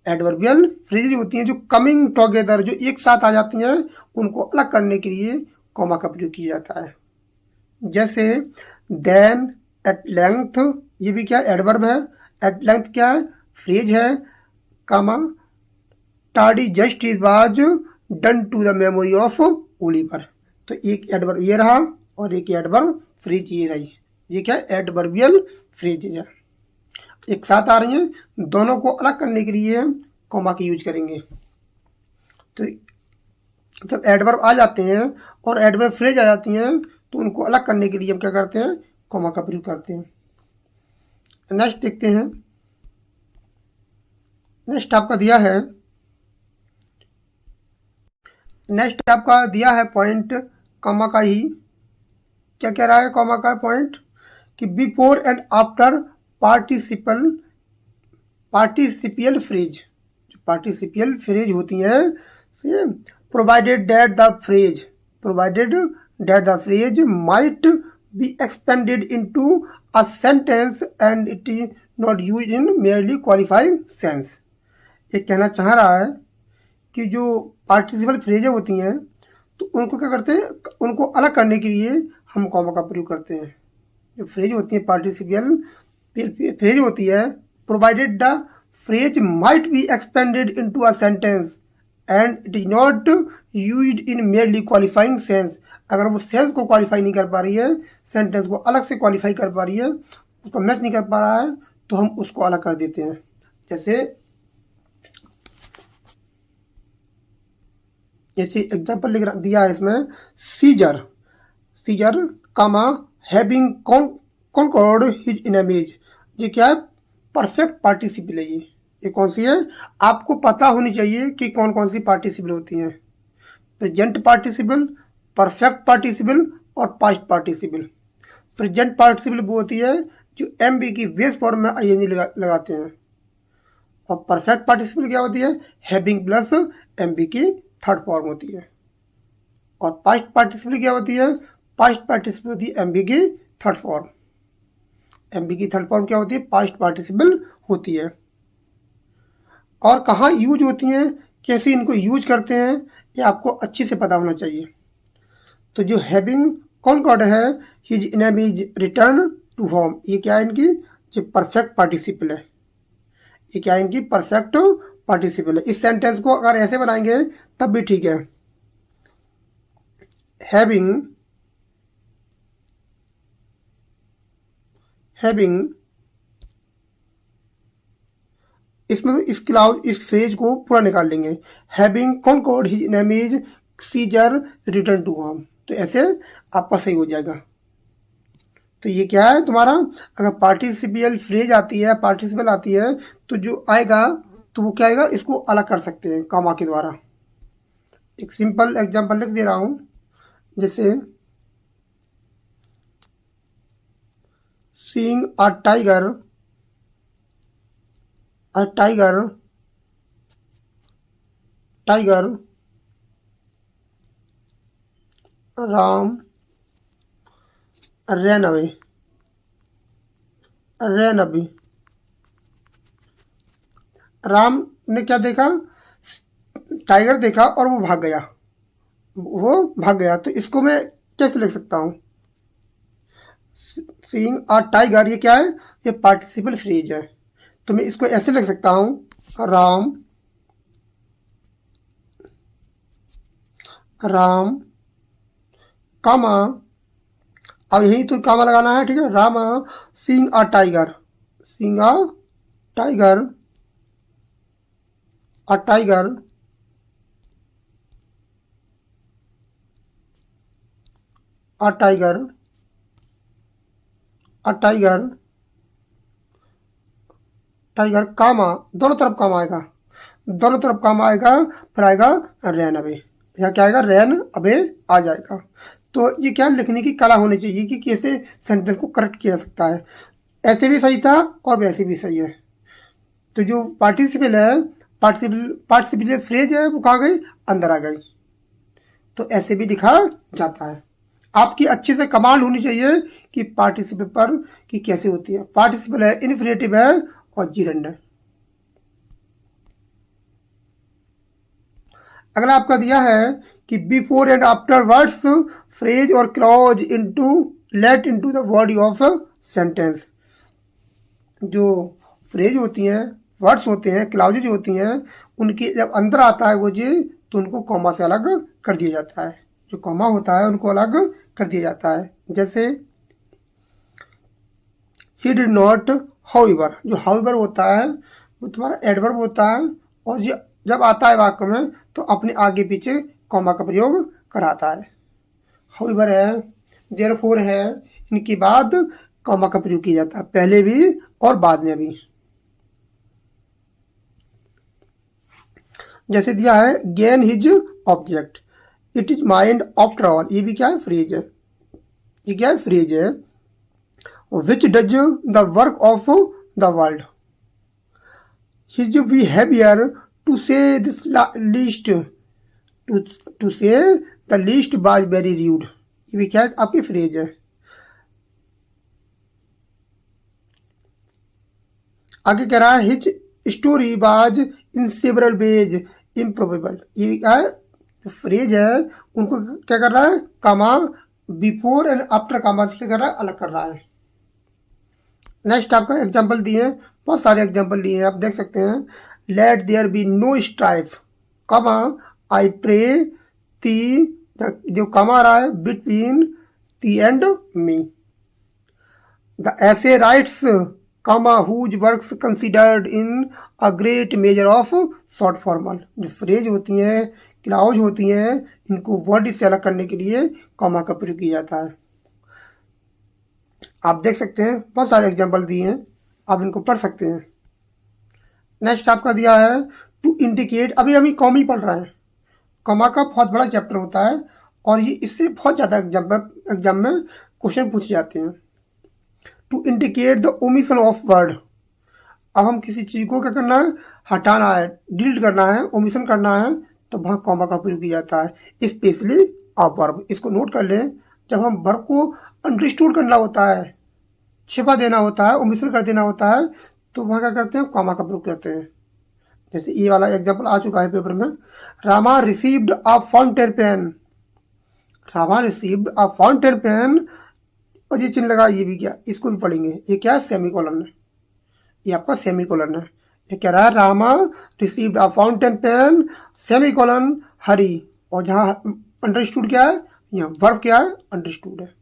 Speaker 1: एडवर्बियल फ्रेजेज होती हैं जो कमिंग टुगेदर, जो एक साथ आ जाती हैं, उनको अलग करने के लिए कॉमा का प्रयोग किया जाता है। जैसे देन, एट लेंथ, ये भी क्या है, एडवर्ब है। एट लेंथ क्या है, फ्रेज है, comma tardy just is was done to the memory of Oliver. तो एक एडवर्ब ये रहा और एक एडवर्ब फ्रेज ये रही। ये क्या है, एडवर्बियल फ्रेज है, एक साथ आ रही हैं। दोनों को अलग करने के लिए हम कॉमा की यूज करेंगे। तो जब एडवर्ब आ जाते हैं और एडवर्ब फ्रेज आ जाती हैं तो उनको अलग करने के लिए हम क्या करते हैं, कॉमा का प्रयोग करते हैं। नेक्स्ट देखते हैं। नेक्स्ट आपका दिया है, नेक्स्ट आपका दिया है पॉइंट कॉमा का ही। क्या कह रहा है कॉमा का पॉइंट, कि before and after participle participial phrase, जो पार्टिसिपियल फ्रेज होती हैं, provided that the phrase might be expanded into a sentence and it is not used in merely qualifying sense. ये कहना चाह रहा है कि जो पार्टिसिपल फ्रेजें होती हैं तो उनको क्या करते हैं, उनको अलग करने के लिए हम कॉमा का प्रयोग करते हैं। जो फ्रेज होती है पार्टिसिपियल फ्रेज होती है, provided the phrase might be expanded into a sentence and it is not used in merely qualifying sense. अगर वो सेंस को क्वालिफाई नहीं कर पा रही है, सेंटेंस को अलग से क्वालिफाई कर पा रही है, उसको मैच नहीं कर पा रहा है, तो हम उसको अलग कर देते हैं। जैसे एग्जाम्पल लिख दिया है इसमें, सीजर कामा हैविंग कॉन्कर्ड हिज एनिमीज। ये क्या है, परफेक्ट पार्टिसिपल है। ये कौन सी है, आपको पता होनी चाहिए कि कौन कौन सी पार्टिसिपल होती हैं। प्रेजेंट पार्टिसिपल, परफेक्ट पार्टिसिपल और पास्ट पार्टिसिपल। प्रेजेंट पार्टिसिपल वो होती है जो एम बी की बेस फॉर्म में आईएनजी लगाते हैं, और परफेक्ट पार्टिसिपल क्या होती है, हैविंग प्लस एम बी की थर्ड फॉर्म होती है। और पास्ट पार्टिसिपल क्या होती है, पास्ट पार्टिसिपल होती है एम बी की थर्ड फॉर्म। एम बी की थर्ड फॉर्म क्या होती है, पास्ट पार्टिसिपल होती है। और कहाँ यूज होती हैं, कैसे इनको यूज करते हैं, ये आपको अच्छे से पता होना चाहिए। तो जो हैविंग कॉन्कर्ड है, his enemies return to home, ये क्या है इनकी, जो परफेक्ट पार्टिसिपल है। ये क्या है इनकी, परफेक्ट पार्टिसिपल है। इस सेंटेंस को अगर ऐसे बनाएंगे तब भी ठीक है। हैविंग इसमें इस क्लाउड इस फ्रेज को पूरा निकाल लेंगे। Having conquered his enemies Caesar return to home, तो ऐसे आपका सही हो जाएगा। तो ये क्या है तुम्हारा, अगर पार्टिसिपियल फ्रेज आती है, पार्टिसिपल आती है, तो जो आएगा तो वो क्या आएगा, इसको अलग कर सकते हैं कॉमा के द्वारा। एक सिंपल एग्जांपल लिख दे रहा हूं, जैसे seeing a tiger Ram ran away Ram ने क्या देखा, टाइगर देखा और वो भाग गया। तो इसको मैं कैसे लिख सकता हूं, सीइंग अ टाइगर, ये क्या है, ये पार्टिसिपल फ्रेज है। तो मैं इसको ऐसे लिख सकता हूं, राम कामा, अब यही तो कामा लगाना है, ठीक है। Ram seeing a tiger, a tiger comma, दोनों तरफ काम आएगा, फिर आएगा रैन अवे। यहाँ क्या आएगा, रैन अवे आ जाएगा। तो ये क्या लिखने की कला होनी चाहिए कि कैसे सेंटेंस को करेक्ट किया जा सकता है। ऐसे भी सही था और वैसे भी सही है। तो जो पार्टिसिपल है, पार्टिसिपल फ्रेज है, वो कहाँ गई, अंदर आ गई। तो ऐसे भी लिखा जाता है। आपकी अच्छे से कमांड होनी चाहिए कि पार्टिसिपल पर कि कैसे होती है। पार्टिसिपल है, इन्फिनेटिव है और जीरंड है। अगला आपका दिया है कि before and after words phrase और clause into let into the body of sentence. जो फ्रेज होती हैं, वर्ड्स होते हैं, क्लाउजेज होती हैं, उनके जब अंदर आता है वो चीज तो उनको कॉमा से अलग कर दिया जाता है। जो कॉमा होता है उनको अलग कर दिया जाता है। जैसे ही डिड नॉट हाउएवर, जो हाउएवर होता है वो तुम्हारा एडवर्ब होता है, और ये जब आता है वाक्य में तो अपने आगे पीछे कॉमा का प्रयोग कराता है। हाउएवर है, देयरफॉर है, इनके बाद कॉमा का प्रयोग किया जाता है, पहले भी और बाद में भी। जैसे दिया है gain his object, it is mind after all, ये भी क्या है, फ्रेज है। ये क्या है, फ्रेज है। Which does the work of the world, his behaviour to say this least, to say the least was very rude, ये भी क्या है, आपकी फ्रेज है। आगे कह रहा है his story was in several ways improbable, ये भी क्या है, जो फ्रेज है उनको क्या कर रहा है, कामा बिफोर एंड आफ्टर कामा से क्या कर रहा है, अलग कर रहा है। नेक्स्ट आपका एग्जाम्पल दिए हैं, बहुत सारे एग्जाम्पल दिए हैं, आप देख सकते हैं। Let there be no strife, comma I pray ती, जो कमा रहा है between thee and me. The essay writes comma whose works considered in a great major of short formal, जो फ्रेज होती हैं, क्लाउज होती हैं, इनको वर्ड से अलग करने के लिए कॉमा का प्रयोग किया जाता है। आप देख सकते हैं बहुत सारे एग्जाम्पल दिए हैं, आप इनको पढ़ सकते हैं। नेक्स्ट आपका दिया है टू इंडिकेट, अभी अभी कॉम ही पढ़ रहा है, कॉमा का बहुत बड़ा चैप्टर होता है और ये इससे बहुत ज़्यादा एग्जाम में क्वेश्चन पूछे जाते हैं। To indicate the omission of word, अब हम किसी चीज़ को क्या करना है, हटाना है, डिलीट करना है, ओमिशन करना है, तो वहाँ कॉमा का प्रयोग किया जाता है, स्पेशली ऑफ वर्ब। इसको नोट कर लें, जब हम वर्ब को अंडरस्टूड करना होता है, छिपा देना होता है, ओमिशन कर देना होता है, तो वहाँ क्या करते हैं, कॉमा का प्रयोग करते हैं। जैसे ये वाला एग्जाम्पल आ चुका है पेपर में, Rama received a fountain pen, Rama received a fountain pen, और ये चिन्ह लगा, ये भी क्या, इसको भी पढ़ेंगे, ये क्या है, सेमीकोलन है, ये आपका सेमीकोलन है। ये कह रहा है Rama received a fountain pen semicolon Hari, और जहाँ अंडरस्टूड क्या है, यहाँ वर्ब क्या है, अंडरस्टूड है।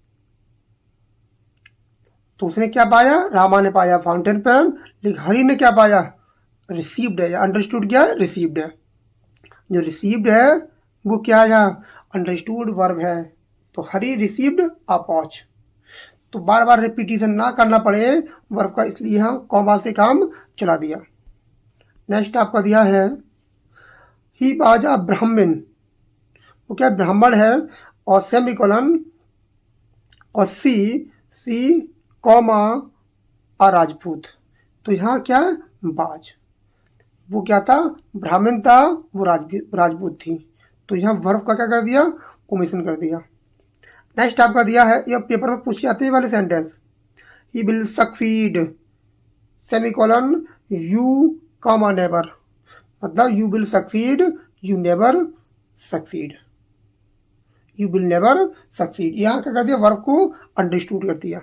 Speaker 1: तो उसने क्या पाया, रामा ने पाया फाउंटेन पेन, लेकिन हरी ने क्या पाया, रिसीव्ड है, या अंडरस्टूड क्या है, रिसीव्ड है। जो रिसीव्ड है वो क्या है, यहाँ अंडरस्टूड वर्ब है, तो हरी रिसीव्ड अ वॉच। तो बार बार रिपीटिशन ना करना पड़े वर्ब का, इसलिए हम कॉमा से काम चला दिया। नेक्स्ट आपका दिया है ही वाज अ ब्राह्मण, वो क्या ब्राह्मण है, और सेमीकोलन, और सी कॉमा अ राजपूत, तो यहाँ क्या बाज, वो क्या था, ब्राह्मण था, वो राजपूत थी, तो यहाँ वर्ब का क्या कर दिया, ओमिशन कर दिया। नेक्स्ट आपका दिया है, यह पेपर में पूछ जाते हैं वाले sentence, he will succeed semicolon you comma never, मतलब you will succeed, you never succeed, you will never succeed. यहाँ क्या कर दिया, वर्ब को अंडरस्टूड कर दिया,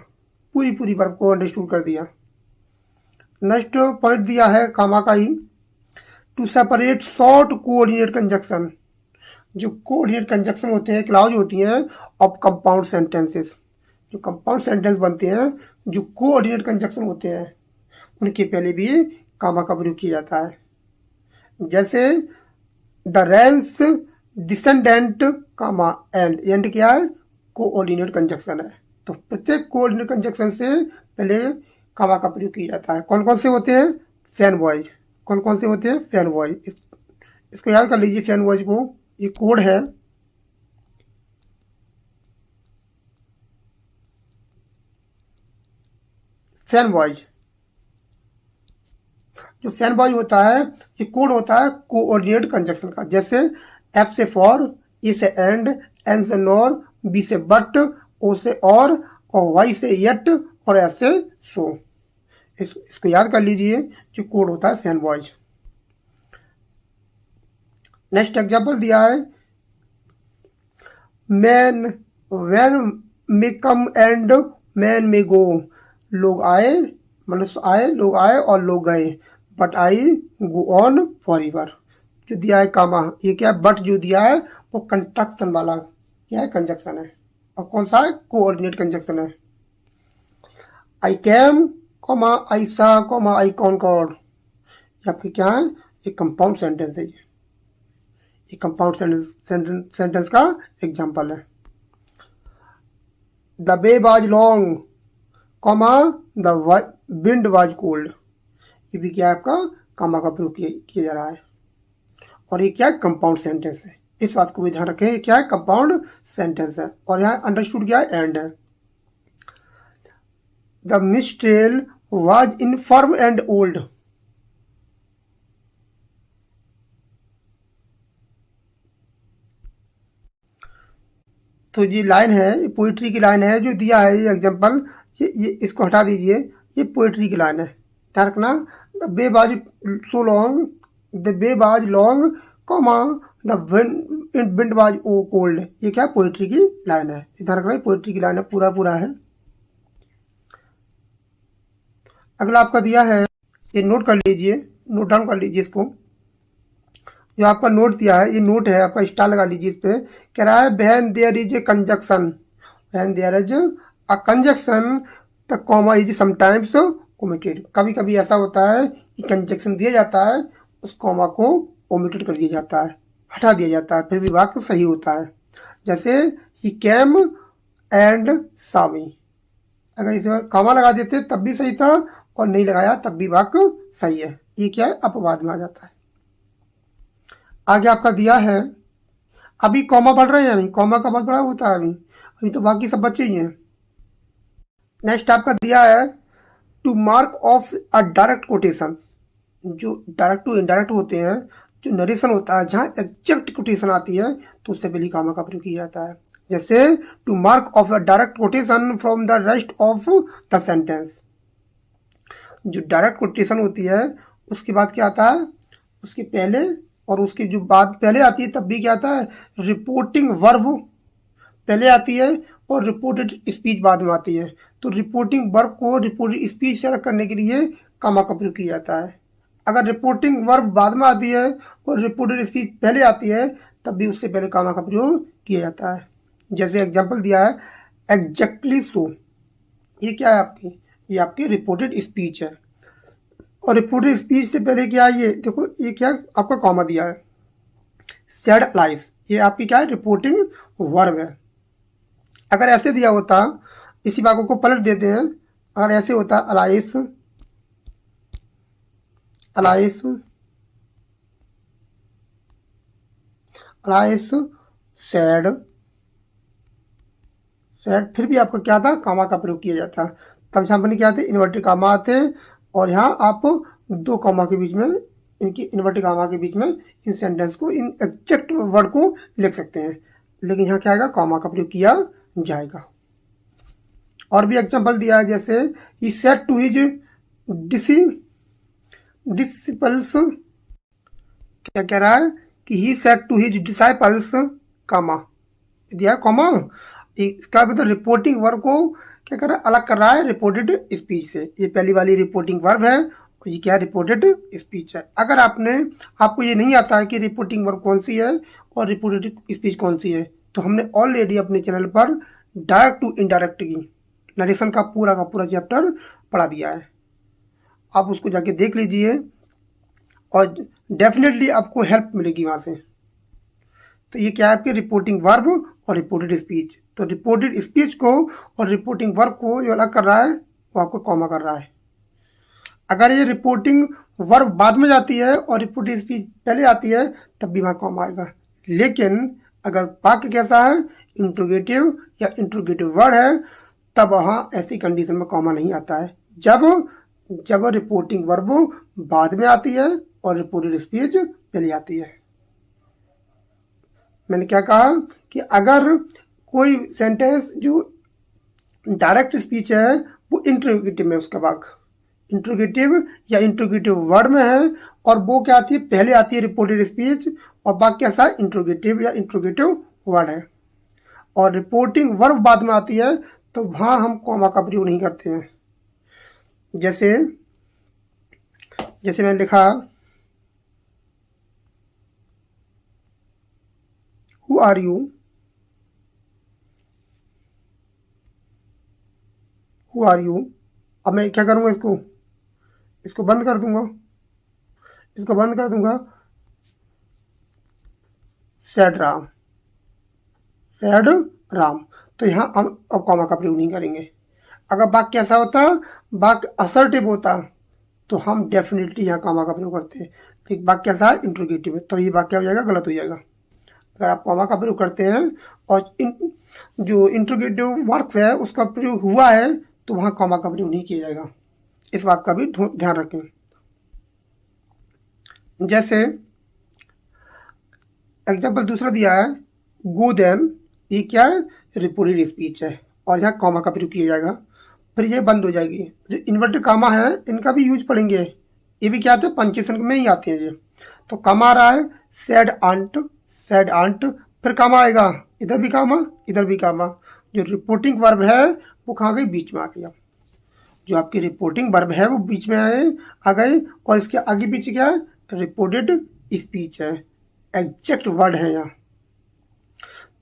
Speaker 1: पूरी वर्ब को अंडरस्टूड कर दिया। नेक्स्ट पॉइंट दिया है कामा का ही, to separate short coordinate conjunction, जो कोऑर्डिनेट कंजक्शन होते हैं, क्लाउज होती हैं ऑफ कंपाउंड सेंटेंसेस, जो कंपाउंड सेंटेंस बनते हैं, जो कोऑर्डिनेट कंजक्शन होते हैं, उनके पहले भी कामा का प्रयोग किया जाता है। जैसे the rains descendant comma and क्या है, कोऑर्डिनेट कंजक्शन है, तो प्रत्येक कोऑर्डिनेट कंजक्शन से पहले कामा का प्रयोग किया जाता है। कौन कौन से होते हैं, फैन वॉइज, कौन कौन से होते हैं, फैन वॉइज, इसको याद कर लीजिए, फैन वॉइज को, ये कोड है, फैन वॉइज। जो फैन वॉइज होता है, ये कोड होता है कोऑर्डिनेट कंजक्शन का। जैसे एफ से फॉर, ए से एंड, एन से नॉर, बी से बट, ओ से और वाई से यट, और एस से सो। इसको याद कर लीजिए, जो कोड होता है फैन वॉइज। नेक्स्ट एग्जाम्पल दिया है, man when may come and man may go. लोग आए, मनुष्य आए, लोग आए और लोग गए, but I go on forever. जो दिया है कामा, ये क्या है, बट जो दिया है वो कंस्ट्रक्शन वाला क्या है, कंजक्शन है। और कौन सा है, कोऑर्डिनेट कंजक्शन है। आई कैम कॉमा आई सा कॉमा आई कॉन्कॉर्ड, ये आपके क्या है, एक कंपाउंड सेंटेंस है। ये कंपाउंड सेंटेंस का एग्जांपल है। The way was long comma the wind was cold, ये भी क्या है आपका कामा का प्रयोग किया जा रहा है। और ये क्या है, कंपाउंड सेंटेंस है। इस बात को भी ध्यान रखें, ये क्या है, कंपाउंड सेंटेंस है। और यहाँ अंडरस्टूड क्या है, एंड है। The minstrel was infirm and old, तो ये लाइन है, ये पोइट्री की लाइन है जो दिया है, ये एग्जांपल, ये इसको हटा दीजिए, ये पोइट्री की लाइन है, ध्यान रखना। The bay was so long, the bay was long comma the wind was oh cold, ये क्या पोइट्री की लाइन है, ध्यान रखना, पोइट्री की लाइन है, पूरा पूरा है। अगला आपका दिया है, ये नोट कर लीजिए, नोट डाउन कर लीजिए इसको। जो आपका नोट दिया है, ये नोट है आपका, स्टार लगा लीजिए इस पे। कह रहा है when there is a conjunction, when there is a conjunction the comma is sometimes omitted. कभी कभी ऐसा होता है कि कंजक्शन दिया जाता है, उस कॉमा को ओमिटेड कर दिया जाता है, हटा दिया जाता है, फिर भी वाक्य सही होता है। जैसे ही कैम एंड सामी, अगर इसे कॉमा लगा देते तब भी सही था, और नहीं लगाया तब भी वाक्य सही है। ये क्या है, अपवाद में आ जाता है। आगे आपका दिया है, अभी कॉमा पढ़ रहे हैं, अभी कॉमा का बहुत बड़ा होता है, अभी तो बाकी सब बच्चे ही हैं। नेक्स्ट आपका दिया है to mark off a direct quotation, जो डायरेक्ट टू इनडायरेक्ट होते हैं, जो नरेशन होता है, जहाँ एग्जैक्ट कोटेशन आती है तो उससे पहले कॉमा का प्रयोग किया जाता है। जैसे to mark off a direct quotation from the rest of the sentence, जो डायरेक्ट कोटेशन होती है उसके बाद क्या आता है, उसके पहले और उसकी जो बात पहले आती है तब भी क्या आता है, रिपोर्टिंग वर्ब पहले आती है और रिपोर्टेड स्पीच बाद में आती है। तो रिपोर्टिंग वर्ब को रिपोर्टेड स्पीच से अलग करने के लिए कॉमा का प्रयोग किया जाता है। अगर रिपोर्टिंग वर्ब बाद में आती है और रिपोर्टेड स्पीच पहले आती है तब भी उससे पहले कॉमा का प्रयोग किया जाता है। जैसे एग्जाम्पल दिया है एग्जैक्टली सो, ये क्या है आपकी, ये आपकी रिपोर्टेड स्पीच है। और रिपोर्टेड स्पीच से पहले क्या है, ये देखो, ये क्या आपका कॉमा दिया है। सेड अलाइज, ये आपकी क्या है, रिपोर्टिंग वर्ब है। अगर ऐसे दिया होता, इसी बातों को पलट देते हैं, अगर ऐसे होता Alice, Alice, Alice sad, sad, फिर भी आपका क्या था, कॉमा का प्रयोग किया जाता। तब यहाँ क्या आते, इन्वर्टेड कॉमा आते, और यहाँ आप दो कॉमा के बीच में, इनकी इन्वर्टेड कॉमा के बीच में इन सेंटेंस को, इन एग्जैक्ट वर्ड को लिख सकते हैं, लेकिन यहाँ क्या आएगा, कॉमा का प्रयोग किया जाएगा। और भी एग्जांपल दिया है, जैसे he said to his disciples, क्या कह रहा है कि he said to his disciples, comma दिया है, कॉमा, इसका मतलब रिपोर्टिंग वर्ब को क्या कर रहा है, अलग कर रहा है रिपोर्टेड स्पीच से। ये पहली वाली रिपोर्टिंग वर्ब है और ये क्या है, रिपोर्टेड स्पीच है। अगर आपको ये नहीं आता है कि रिपोर्टिंग वर्ब कौन सी है और रिपोर्टेड स्पीच कौन सी है, तो हमने ऑलरेडी अपने चैनल पर डायरेक्ट टू इनडायरेक्ट की नरेशन का पूरा चैप्टर पढ़ा दिया है, आप उसको जाके देख लीजिए और डेफिनेटली आपको हेल्प मिलेगी वहाँ से। तो ये क्या है, आपकी रिपोर्टिंग वर्ब और रिपोर्टेड स्पीच। तो रिपोर्टेड स्पीच को और रिपोर्टिंग वर्ब को जो अलग कर रहा है वो आपको कॉमा कर रहा है। अगर ये रिपोर्टिंग वर्ब बाद में जाती है और रिपोर्टेड स्पीच पहले आती है तब भी वहाँ कॉमा आएगा। लेकिन अगर वाक्य कैसा है, इंट्रोगेटिव या इंट्रोगेटिव वर्ड है, तब वहाँ ऐसी कंडीशन में कॉमा नहीं आता है, जब रिपोर्टिंग वर्ब बाद में आती है और रिपोर्टेड स्पीच पहले आती है। मैंने क्या कहा कि अगर कोई सेंटेंस जो डायरेक्ट स्पीच है वो इंट्रोगेटिव में, उसका वाक्य इंट्रोगेटिव या इंट्रोगेटिव वर्ड में है और वो क्या आती है, पहले आती है रिपोर्टेड स्पीच, और वाक्य कैसा इंट्रोगेटिव या इंट्रोगेटिव वर्ड है। और रिपोर्टिंग वर्ब बाद में आती है तो वहां हम कॉमा का प्रयोग नहीं करते हैं। जैसे जैसे मैंने लिखा who are you, who are you. अब मैं क्या करूंगा, इसको बंद कर दूंगा, इसको बंद कर दूंगा। Sad Ram, sad Ram. तो यहाँ हम अब कॉमा का प्रयोग नहीं करेंगे। अगर वाक्य ऐसा होता, वाक्य असर्टिव होता, तो हम डेफिनेटली यहाँ कॉमा का प्रयोग करते हैं। तो एक वाक्य ऐसा इंट्रोगेटिव है तो ये वाक्य हो जाएगा, गलत हो जाएगा। अगर आप कॉमा का प्रयोग करते हैं और जो इंट्रोगेटिव वर्क्स है उसका प्रयोग हुआ है तो वहां कॉमा का प्रयोग नहीं किया जाएगा। इस बात का भी ध्यान रखें। जैसे एग्जाम्पल दूसरा दिया है, गो देन, ये क्या है, रिपोर्टेड स्पीच है और यहाँ कॉमा का प्रयोग किया जाएगा, फिर ये बंद हो जाएगी। जो इन्वर्टेड कामा है इनका भी यूज पढ़ेंगे, ये भी क्या आते हैं, पंक्चुएशन में ही आते हैं ये। तो कामा आ रहा है, सैड आंट, सैड आंट, फिर कामा आएगा, इधर भी कामा, इधर भी कामा। जो रिपोर्टिंग वर्ब है वो कहाँ गई, बीच में आ गया। जो आपकी रिपोर्टिंग वर्ब है वो बीच में आ गए और इसके आगे पीछे क्या है, रिपोर्टेड स्पीच है, एग्जैक्ट वर्ड है यहाँ।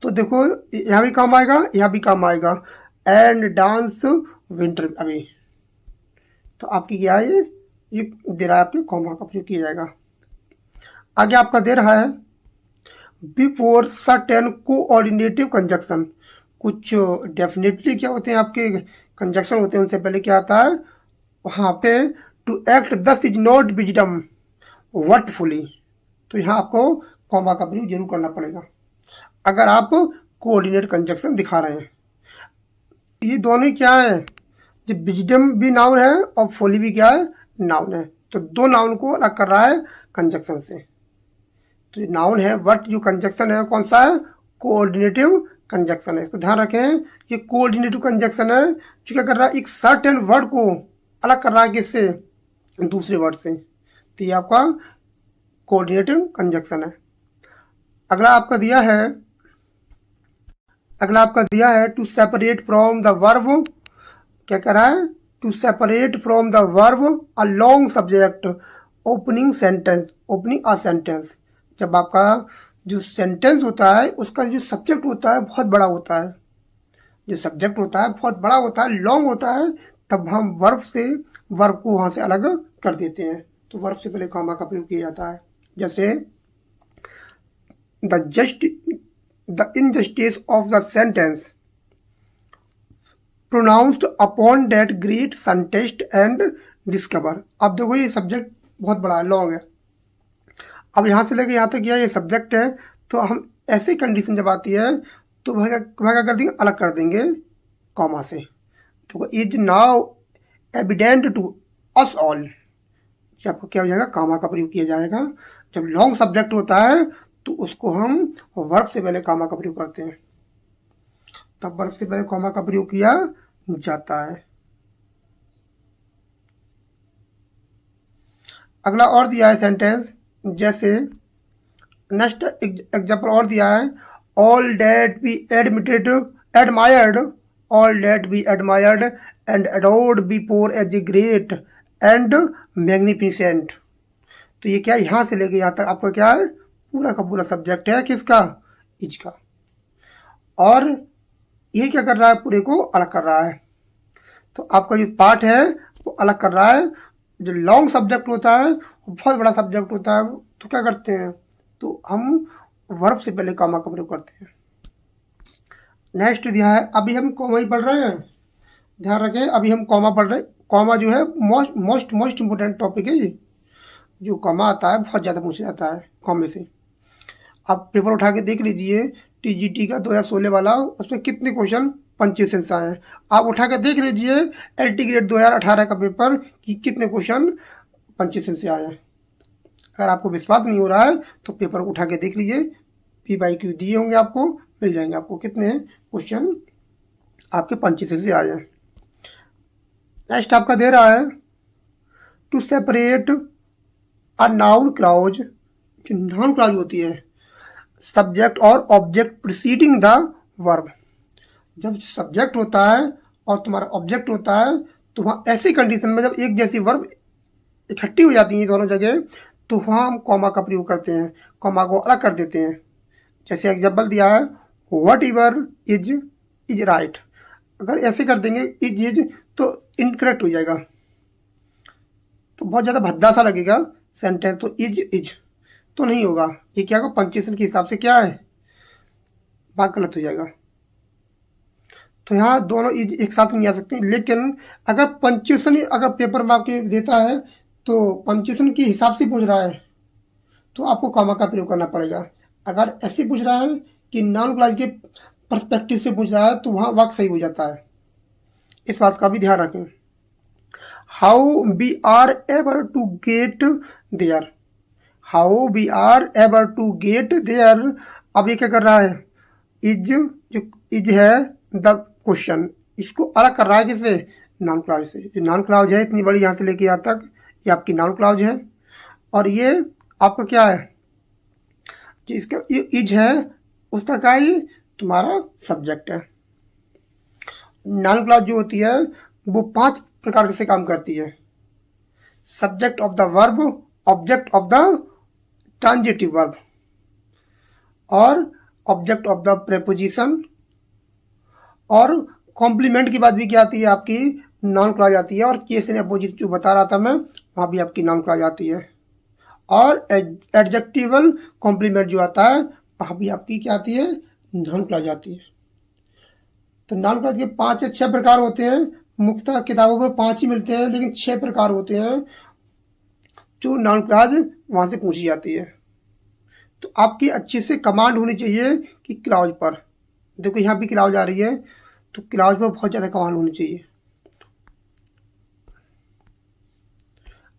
Speaker 1: तो देखो यहाँ भी काम आएगा, यहाँ भी काम आएगा। एंड डांस विंटर, अभी तो आपकी क्या है, ये दे रहा है आपके कॉमा का प्रयोग किया जाएगा। आगे आपका दे रहा है बिफोर सर्टेन कोऑर्डिनेटिव कंजक्शन। कुछ डेफिनेटली क्या होते हैं आपके कंजक्शन होते हैं, उनसे पहले क्या आता है वहां पे, टू एक्ट दस इज नॉट विजडम वर्टफुली। तो यहाँ आपको कॉमा का प्रयोग जरूर करना पड़ेगा अगर आप कोऑर्डिनेट कंजक्शन दिखा रहे हैं। ये दोनों क्या है, जब विजडम भी नाउन है और फुली भी क्या है, नाउन है। तो दो नाउन को अलग कर रहा है कंजक्शन से। तो ये नाउन है, बट जो कंजक्शन है कौन सा है, कोऑर्डिनेटिव कंजक्शन है। इसको ध्यान रखें, ये कोऑर्डिनेटिव कंजक्शन है जो क्या कर रहा है, एक सर्टेन वर्ड को अलग कर रहा है किससे, दूसरे वर्ड से। तो ये आपका कोऑर्डिनेटिव कंजक्शन है। अगला आपका दिया है to separate from the verb. क्या कर रहा है, to separate from the verb a long subject opening sentence, opening a sentence. जब आपका जो सेंटेंस होता है उसका जो सब्जेक्ट होता है बहुत बड़ा होता है, जो सब्जेक्ट होता है बहुत बड़ा होता है, लॉन्ग होता है, तब हम वर्ब को वहां से अलग कर देते हैं। तो वर्ब से पहले कॉमा का प्रयोग किया जाता है। जैसे the injustice of the sentence pronounced upon that great scientist and discover. अब देखो ये सब्जेक्ट बहुत बड़ा लॉन्ग है, अब यहाँ से लेके यहाँ तक ये सब्जेक्ट है, तो हम ऐसी कंडीशन जब आती है तो वह क्या कर देंगे, अलग कर देंगे कॉमा से। तो is now evident to us all, आपको क्या हो जाएगा, कॉमा का प्रयोग किया जाएगा। जब लॉन्ग सब्जेक्ट होता है तो उसको हम वर्ब से पहले कॉमा का प्रयोग करते हैं, तब वर्ब से पहले कॉमा का प्रयोग किया जाता है। अगला और दिया है सेंटेंस, जैसे नेक्स्ट एग्जांपल और दिया है, all that be admired, all that be admired and adored before as a great and magnificent. तो ये क्या, यहाँ से लेके यहाँ तक आपका क्या है, पूरा का पूरा सब्जेक्ट है किसका, इज का। और ये क्या कर रहा है, पूरे को अलग कर रहा है। तो आपका जो पार्ट है वो अलग कर रहा है। जो लॉन्ग सब्जेक्ट होता है वो बहुत बड़ा सब्जेक्ट होता है, तो क्या करते हैं, तो हम वर्ब से पहले कॉमा का प्रयोग करते हैं। नेक्स्ट दिया है, अभी हम कॉमा ही पढ़ रहे हैं, ध्यान रखें, अभी हम कॉमा पढ़ रहे हैं। कॉमा जो है मोस्ट इम्पोर्टेंट टॉपिक है। ये जो कॉमा आता है बहुत ज़्यादा पूछा जाता है कॉमे से। आप पेपर उठा के देख लीजिए, टीजीटी का 2016 वाला, उसमें कितने क्वेश्चन पंक्चुएशन से आए हैं। आप उठा के देख लीजिए एलटी ग्रेड 2018 का पेपर कि कितने क्वेश्चन पंक्चुएशन से आए हैं। अगर आपको विश्वास नहीं हो रहा है तो पेपर उठा के देख लीजिए, PYQ दिए होंगे आपको, मिल जाएंगे आपको कितने क्वेश्चन आपके पंक्चुएशन से आए हैं। नेक्स्ट आपका दे रहा है, to separate a noun clause. जो नाउन क्लाउज होती है, सब्जेक्ट और ऑब्जेक्ट प्रीसीडिंग द वर्ब। जब सब्जेक्ट होता है और तुम्हारा ऑब्जेक्ट होता है, तो वहां ऐसी कंडीशन में जब एक जैसी वर्ब इकट्ठी हो जाती हैं दोनों जगह, तो वहां हम कॉमा का प्रयोग करते हैं, कॉमा को अलग कर देते हैं। जैसे एग्जाम्पल दिया है, वट एवर इज राइट। अगर ऐसे कर देंगे इज तो इनकरेक्ट हो जाएगा, तो बहुत ज़्यादा भद्दा सा लगेगा सेंटेंस। तो इज तो नहीं होगा, ये क्या होगा, पंक्चुएशन के हिसाब से क्या है, बात गलत हो जाएगा। तो यहाँ दोनों इज एक साथ नहीं आ सकते, लेकिन अगर पंक्चुएशन अगर पेपर में आपके देता है तो पंक्चुएशन के हिसाब से पूछ रहा है तो आपको कॉमा का प्रयोग करना पड़ेगा। अगर ऐसे पूछ रहा है कि नॉन क्लॉज के पर्सपेक्टिव से पूछ रहा है तो वहाँ वाक्य सही हो जाता है। इस बात का भी ध्यान रखें। How we are able to get there, how we are able to get there. अब ये क्या कर रहा है, इज, जो इज है द क्वेश्चन, इसको अलग कर रहा है किससे, नॉन क्लॉज से। जो नॉन क्लॉज है इतनी बड़ी यहाँ से लेके यहाँ तक, ये आपकी नॉन क्लॉज है, और ये आपका क्या है, जो इसका इज है उसका क्या है, तुम्हारा सब्जेक्ट है। नॉन क्लॉज जो होती है वो 5 प्रकार से काम करती है। Subject of the verb, object of the transitive verb, और ऑब्जेक्ट ऑफ द प्रेपोजिशन, और कॉम्प्लीमेंट की बात भी क्या आती है आपकी, नॉन क्लॉज आती है। और केस एंड अपोजिट जो बता रहा था मैं, वहाँ भी आपकी नॉन क्लॉज आती है। और एडजेक्टिवल कॉम्प्लीमेंट जो आता है वहाँ भी आपकी क्या आती है, नॉन क्लॉज आती है। तो नॉन क्लॉज के 5 या 6 प्रकार होते हैं। मुख्यतः किताबों में 5 ही मिलते हैं, लेकिन 6 प्रकार होते हैं जो नॉन क्लॉज वहाँ से पूछी जाती है। तो आपकी अच्छे से कमांड होनी चाहिए कि क्लॉज पर, देखो यहाँ भी क्लॉज आ रही है, तो क्लॉज पर बहुत ज़्यादा कमांड होनी चाहिए।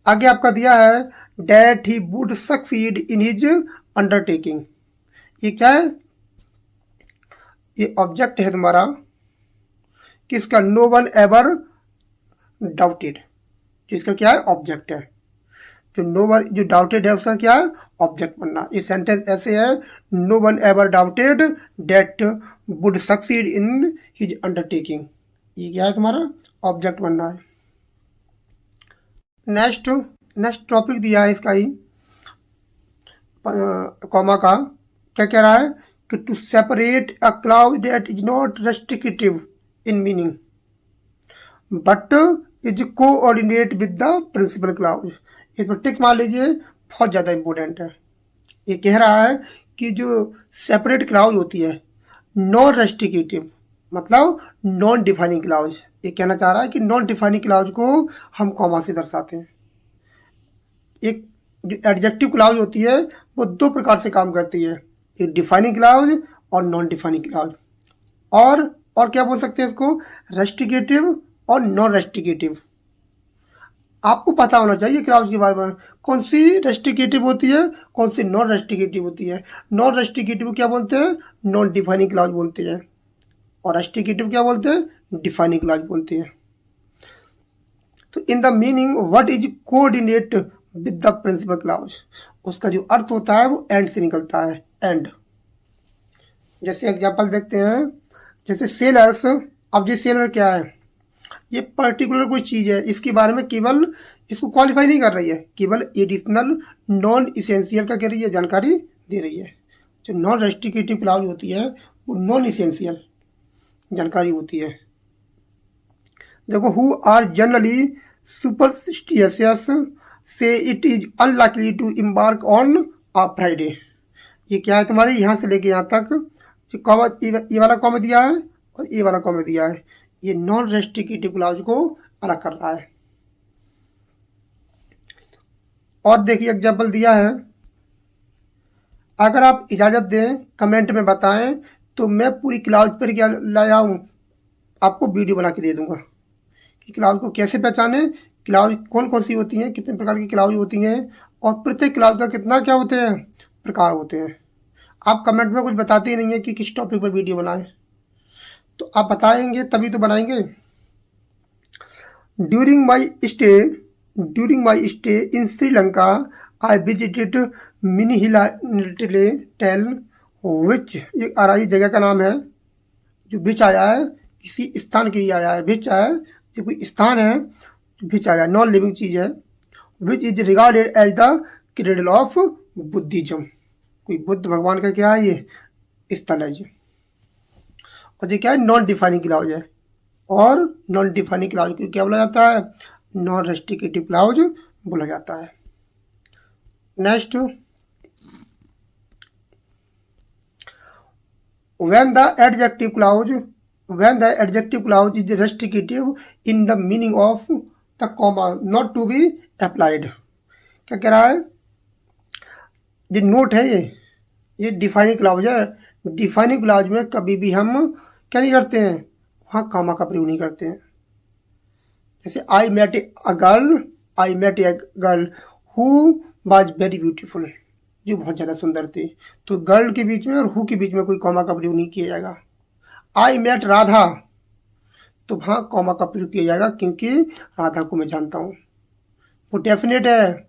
Speaker 1: आगे आपका दिया है that he would succeed in his undertaking. ये क्या है, ये ऑब्जेक्ट है तुम्हारा किसका, नो वन एवर डाउटेड, जिसका क्या है, ऑब्जेक्ट है। जो नो वन जो डाउटेड है उसका क्या है, ऑब्जेक्ट बनना। ये सेंटेंस ऐसे है, no one ever doubted that would succeed in his undertaking. ये क्या है, तुम्हारा ऑब्जेक्ट बनना है। नेक्स्ट टॉपिक दिया है इसका ही कॉमा का, क्या कह रहा है कि to separate a clause that is not restrictive in meaning but is coordinate with the principal clause. इस पर टिक मार लीजिए, बहुत ज़्यादा इंपॉर्टेंट है। ये कह रहा है कि जो सेपरेट क्लाउज होती है, नॉन रेस्ट्रिक्टिव मतलब नॉन डिफाइनिंग क्लाउज, ये कहना चाह रहा है कि नॉन डिफाइनिंग क्लाउज को हम कॉमा से दर्शाते हैं। एक जो एडजेक्टिव क्लाउज होती है वो 2 प्रकार से काम करती है, एक डिफाइनिंग क्लाउज और नॉन डिफाइनिंग क्लाउज। और क्या बोल सकते हैं इसको, रेस्ट्रिक्टिव और नॉन रेस्ट्रिक्टिव। आपको पता होना चाहिए क्लाउज के बारे में, कौन सी रेस्ट्रिक्टिव होती है, कौन सी नॉन रेस्ट्रिक्टिव होती है। नॉन रेस्ट्रिक्टिव क्या बोलते हैं, नॉन डिफाइनिंग क्लाउज बोलते हैं, और रेस्ट्रिक्टिव क्या बोलते हैं, डिफाइनिंग क्लाउज बोलते हैं। तो in the meaning what is coordinate with the principal clause, उसका जो अर्थ होता है वो एंड से निकलता है, एंड। जैसे एग्जांपल देखते हैं, जैसे सेलर्स। अब ये सेलर क्या है, ये पर्टिकुलर कोई चीज़ है, इसके बारे में केवल इसको क्वालिफाई नहीं कर रही है, केवल एडिशनल नॉन इसेंशियल का कह रही है, जानकारी दे रही है। जो नॉन रेस्ट्रिक्टिव क्लाउज होती है वो नॉन इसेंशियल जानकारी होती है। देखो, who are generally superstitious say it is unlikely to embark on a Friday. ये क्या है तुम्हारे, यहाँ से लेके यहाँ तक जो कॉमा, ये वाला कॉमा दिया है और ये वाला कॉमा दिया है, ये नॉन रेस्ट्रिक्टिव क्लाउज को अलग कर रहा है। और देखिए एग्जाम्पल दिया है, अगर आप इजाज़त दें कमेंट में बताएं तो मैं पूरी क्लाउज पर क्या लाया हूँ, आपको वीडियो बना के दे दूंगा कि क्लाउज को कैसे पहचाने, क्लाउज कौन कौन सी होती हैं, कितने प्रकार की क्लाउज होती हैं, और प्रत्येक क्लाउज का कितना क्या होते हैं, प्रकार होते हैं। आप कमेंट में कुछ बताते ही नहीं है कि किस टॉपिक पर वीडियो बनाएं, तो आप बताएंगे तभी तो बनाएंगे। During my stay in Sri Lanka I visited mini हिला टेल विच, ये जगह का नाम है, जो विच आया है किसी स्थान के लिए आया है, विच आया है जो कोई स्थान है, विच आया नॉन लिविंग चीज है, which is regarded as the cradle of Buddhism. कोई बुद्ध भगवान का क्या है ये स्थल है ये। और ये क्या है नॉन डिफाइनिंग क्लाउज है, और नॉन डिफाइनिंग क्लाउज को क्या बोला जाता है, नॉन रेस्ट्रिक्टिव क्लाउज बोला जाता है। Next, when the adjective clause is restrictive in the meaning of the comma not to be applied। क्या कह रहा है, ये नोट है, ये डिफाइनिंग क्लाउज है। डिफाइनिंग क्लाउज में कभी भी हम क्या नहीं करते हैं, वहाँ कॉमा का प्रयोग नहीं करते हैं। जैसे I met a girl who was very beautiful, जो बहुत ज़्यादा सुंदर थी, तो गर्ल के बीच में और हु के बीच में कोई कॉमा का प्रयोग नहीं किया जाएगा। आई मेट राधा, तो वहाँ कॉमा का प्रयोग किया जाएगा क्योंकि राधा को मैं जानता हूँ, वो डेफिनेट है,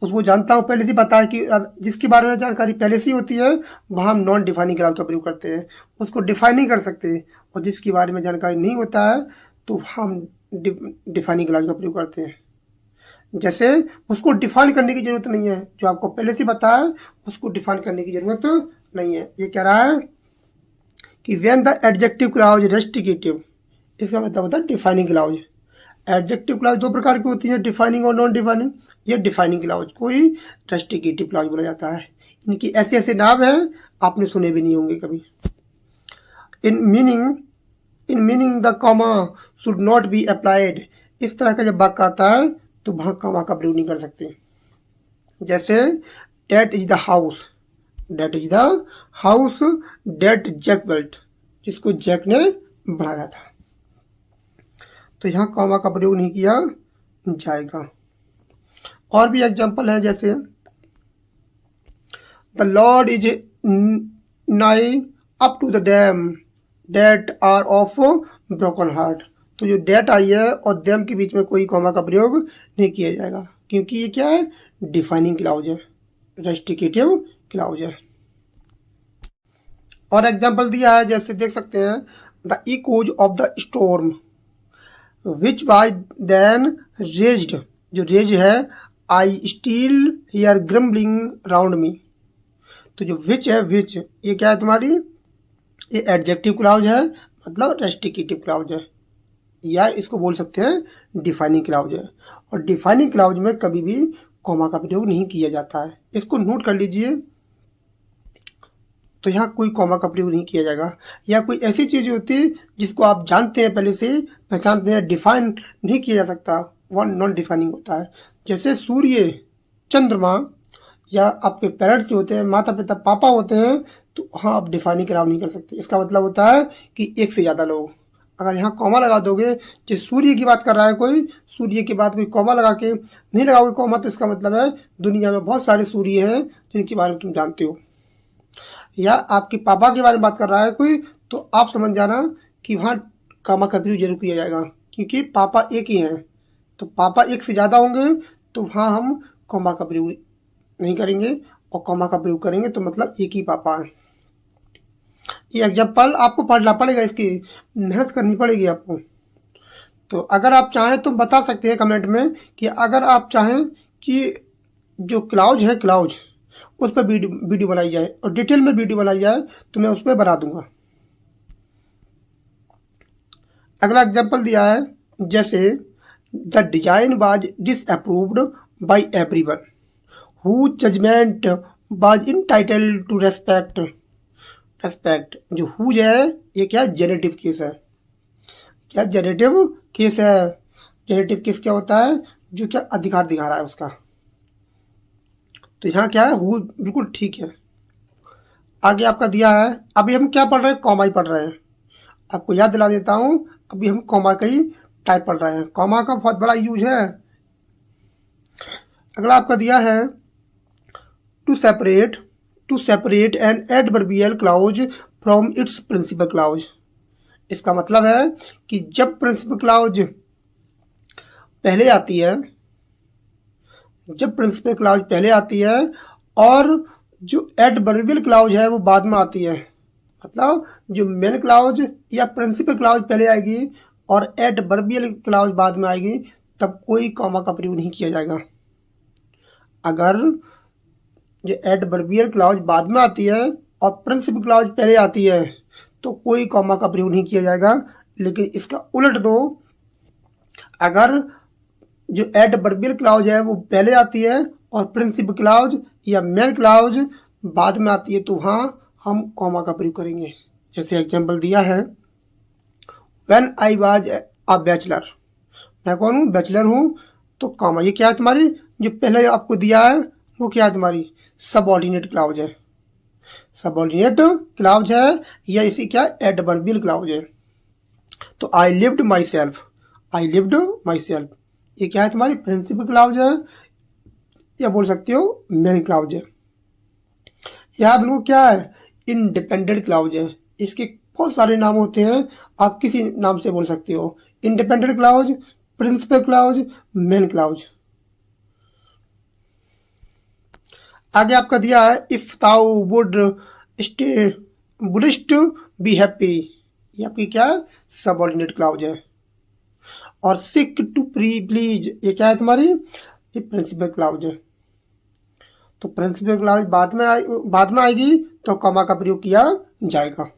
Speaker 1: उसको जानता हूँ, पहले से पता है कि जिसके बारे में जानकारी पहले से ही होती है वहाँ हम नॉन डिफाइनिंग क्लाउज का प्रयोग करते हैं, उसको डिफाइन नहीं कर सकते। और जिसके बारे में जानकारी नहीं होता है तो हम डिफाइनिंग क्लाउज का प्रयोग करते हैं। जैसे उसको डिफाइन करने की जरूरत नहीं है, जो आपको पहले से पता है उसको डिफाइन करने की जरूरत नहीं है। ये कह रहा है कि when the adjective clause restrictive, इसका मतलब होता है डिफाइनिंग क्लाउज। एडजेक्टिव क्लाउज दो प्रकार की होती है, डिफाइनिंग और नॉन डिफाइनिंग। ये डिफाइनिंग क्लाउज को ही रेस्ट्रिक्टिव क्लाउज बोला जाता है। इनकी ऐसे ऐसे नाम हैं, आपने सुने भी नहीं होंगे कभी। In meaning the comma should not be applied, इस तरह का जब वाक्य आता है तो वहाँ कॉमा का प्रयोग नहीं कर सकते। जैसे that is the house that Jack built, जिसको जैक ने बनाया था, तो यहाँ कॉमा का प्रयोग नहीं किया जाएगा। और भी एग्जाम्पल है, जैसे the Lord is nigh up to the them that are of broken heart, तो जो डेट आई है और डैम के बीच में कोई कॉमा का प्रयोग नहीं किया जाएगा क्योंकि ये क्या है, डिफाइनिंग क्लाउज है, रेस्ट्रिक्टिव क्लाउज है। और एग्जाम्पल दिया है, जैसे देख सकते हैं, the echoes of the storm which was then raised, जो रेज है, I still hear grumbling round me, तो जो विच है, विच ये क्या है तुम्हारी, ये एडजेक्टिव क्लाउज है, मतलब रेस्ट्रिक्टिव क्लाउज है, या इसको बोल सकते हैं डिफाइनिंग क्लाउज है। और डिफाइनिंग क्लाउज में कभी भी कॉमा का प्रयोग नहीं किया जाता है, इसको नोट कर लीजिए। तो यहाँ कोई कॉमा का प्रयोग नहीं किया जाएगा। या कोई ऐसी चीज होती है जिसको आप जानते हैं, पहले से पहचानते हैं, डिफाइन नहीं किया जा सकता, वह नॉन डिफाइनिंग होता है। जैसे सूर्य, चंद्रमा, या आपके पेरेंट्स जो होते हैं, माता पिता, पापा होते हैं, तो हाँ आप डिफाइनिंग क्लाउज नहीं कर सकते। इसका मतलब होता है कि एक से ज़्यादा लोग, अगर यहाँ कॉमा लगा दोगे, जिस सूर्य की बात कर रहा है कोई, सूर्य के बाद कोई कॉमा लगा के नहीं लगाओगे कॉमा, तो इसका मतलब है दुनिया में बहुत सारे सूर्य हैं जिनके बारे में तुम जानते हो। या आपके पापा के बारे में बात कर रहा है कोई, तो आप समझ जाना कि वहाँ कॉमा का प्रयोग जरूर किया जाएगा क्योंकि पापा एक ही हैं। तो पापा एक से ज़्यादा होंगे तो वहाँ हम कॉमा का प्रयोग नहीं करेंगे, और कॉमा का प्रयोग करेंगे तो मतलब एक ही पापा है। ये एग्जाम्पल आपको पढ़ना पड़ेगा, इसकी मेहनत करनी पड़ेगी आपको। तो अगर आप चाहें तो बता सकते हैं कमेंट में कि अगर आप चाहें कि जो क्लाउज है, क्लाउज उस पर वीडियो बनाई जाए और डिटेल में वीडियो बनाई जाए, तो मैं उस पर बना दूंगा। अगला एग्जाम्पल दिया है, जैसे the design was disapproved by everyone who judgement was entitled to respect. जो हुज है, ये क्या जेनेटिव केस है, क्या जेनेटिव केस है। जेनेटिव केस क्या होता है, जो क्या अधिकार दिखा रहा है उसका। तो यहाँ क्या है, हु बिल्कुल ठीक है। आगे आपका दिया है, अभी हम क्या पढ़ रहे हैं, कॉमा ही पढ़ रहे हैं। आपको याद दिला देता हूं, अभी हम कॉमा का ही टाइप पढ़ रहे हैं, कॉमा का बहुत बड़ा यूज है। अगला आपका दिया है, to separate an adverbial clause from its principal clause. इसका मतलब है कि जब प्रिंसिपल क्लाउज पहले आती है, और जो एडवर्बियल क्लाउज है वो बाद में आती है, मतलब जो मेन क्लाउज या प्रिंसिपल क्लाउज पहले आएगी और एडवर्बियल क्लाउज बाद में आएगी, तब कोई कॉमा का प्रयोग नहीं किया जाएगा। अगर जो एडवर्बियल क्लाउज बाद में आती है और प्रिंसिपल क्लाउज पहले आती है तो कोई कॉमा का प्रयोग नहीं किया जाएगा। लेकिन इसका उलट दो, अगर जो एडवर्बियल क्लाउज है वो पहले आती है और प्रिंसिपल क्लाउज या मेन क्लाउज बाद में आती है, तो वहाँ हम कॉमा का प्रयोग करेंगे। जैसे एग्जाम्पल दिया है, when I was a bachelor, मैं कौन हूँ? बैचलर हूँ। तो कॉमा, ये क्या है तुम्हारी, जो पहले आपको दिया है वो क्या है तुम्हारी? सबऑर्डिनेट क्लाउज है। सबऑर्डिनेट क्लाउज है या इसी क्या एडवर्बियल क्लाउज है। तो I lived my self, I lived my self, ये क्या है तुम्हारी? प्रिंसिपल क्लाउज है या बोल सकते हो मेन क्लाउज है। यहाँ आप लोग क्या है? इंडिपेंडेंट क्लाउज है। इसके बहुत सारे नाम होते हैं, आप किसी नाम से बोल सकते हो। Independent clause, principal clause, main clause. आगे आपका दिया है, if thou would stay wouldst be happy, ये आपकी क्या है? सबऑर्डिनेट क्लाउज है। और सिक टू प्लीज, ये क्या है तुम्हारी? ये प्रिंसिपल क्लाउज है। तो प्रिंसिपल क्लाउज बाद में आएगी तो कॉमा का प्रयोग किया जाएगा।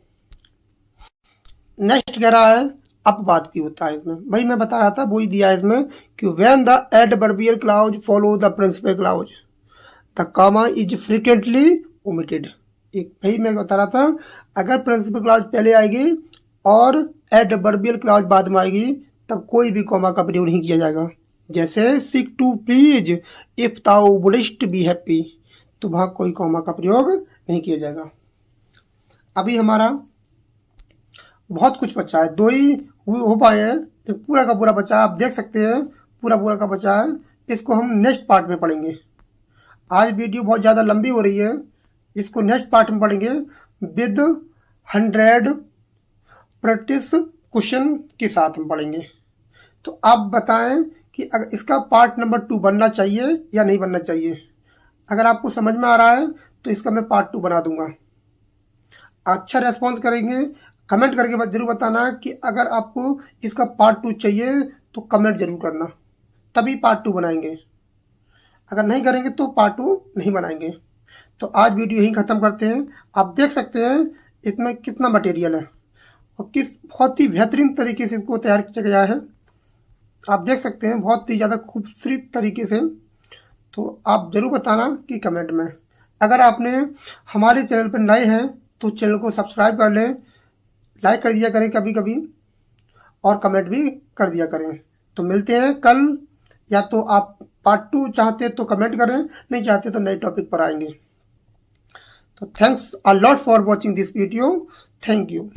Speaker 1: नेक्स्ट कह रहा है अपवाद भी होता है इसमें। भाई मैं बता रहा था, वही दिया है इसमें कि when the adverbial clause follow the principal clause the comma is frequently omitted. एक भाई मैं बता रहा था, अगर प्रिंसिपल क्लाउज पहले आएगी और एडवर्बियल क्लाउज बाद में आएगी, तब कोई भी कॉमा का प्रयोग नहीं किया जाएगा। जैसे seek to please if thou wouldst be happy, तो वहाँ कोई कॉमा का प्रयोग नहीं किया जाएगा। अभी हमारा बहुत कुछ बचा है, दो ही हो पाए हैं, तो पूरा का पूरा बचा है। आप देख सकते हैं पूरा का बचा है। इसको हम नेक्स्ट पार्ट में पढ़ेंगे। आज वीडियो बहुत ज़्यादा लंबी हो रही है, इसको नेक्स्ट पार्ट में पढ़ेंगे विद 100 प्रैक्टिस क्वेश्चन के साथ हम पढ़ेंगे। तो आप बताएं कि अगर इसका पार्ट नंबर 2 बनना चाहिए या नहीं बनना चाहिए। अगर आपको समझ में आ रहा है तो इसका मैं पार्ट 2 बना दूंगा। अच्छा रेस्पॉन्स करेंगे, कमेंट करके जरूर बताना कि अगर आपको इसका पार्ट 2 चाहिए तो कमेंट जरूर करना, तभी पार्ट 2 बनाएंगे। अगर नहीं करेंगे तो पार्ट 2 नहीं बनाएंगे। तो आज वीडियो यहीं ख़त्म करते हैं। आप देख सकते हैं इसमें कितना मटेरियल है और किस बहुत ही बेहतरीन तरीके से इसको तैयार किया गया है। आप देख सकते हैं बहुत ही ज़्यादा खूबसूरत तरीके से। तो आप ज़रूर बताना कि कमेंट में। अगर आपने हमारे चैनल पर नए हैं तो चैनल को सब्सक्राइब कर लें, लाइक कर दिया करें कभी कभी, और कमेंट भी कर दिया करें। तो मिलते हैं कल, या तो आप पार्ट 2 चाहते तो कमेंट करें, नहीं चाहते तो नए टॉपिक पर आएंगे। तो thanks a lot for watching this video. Thank you.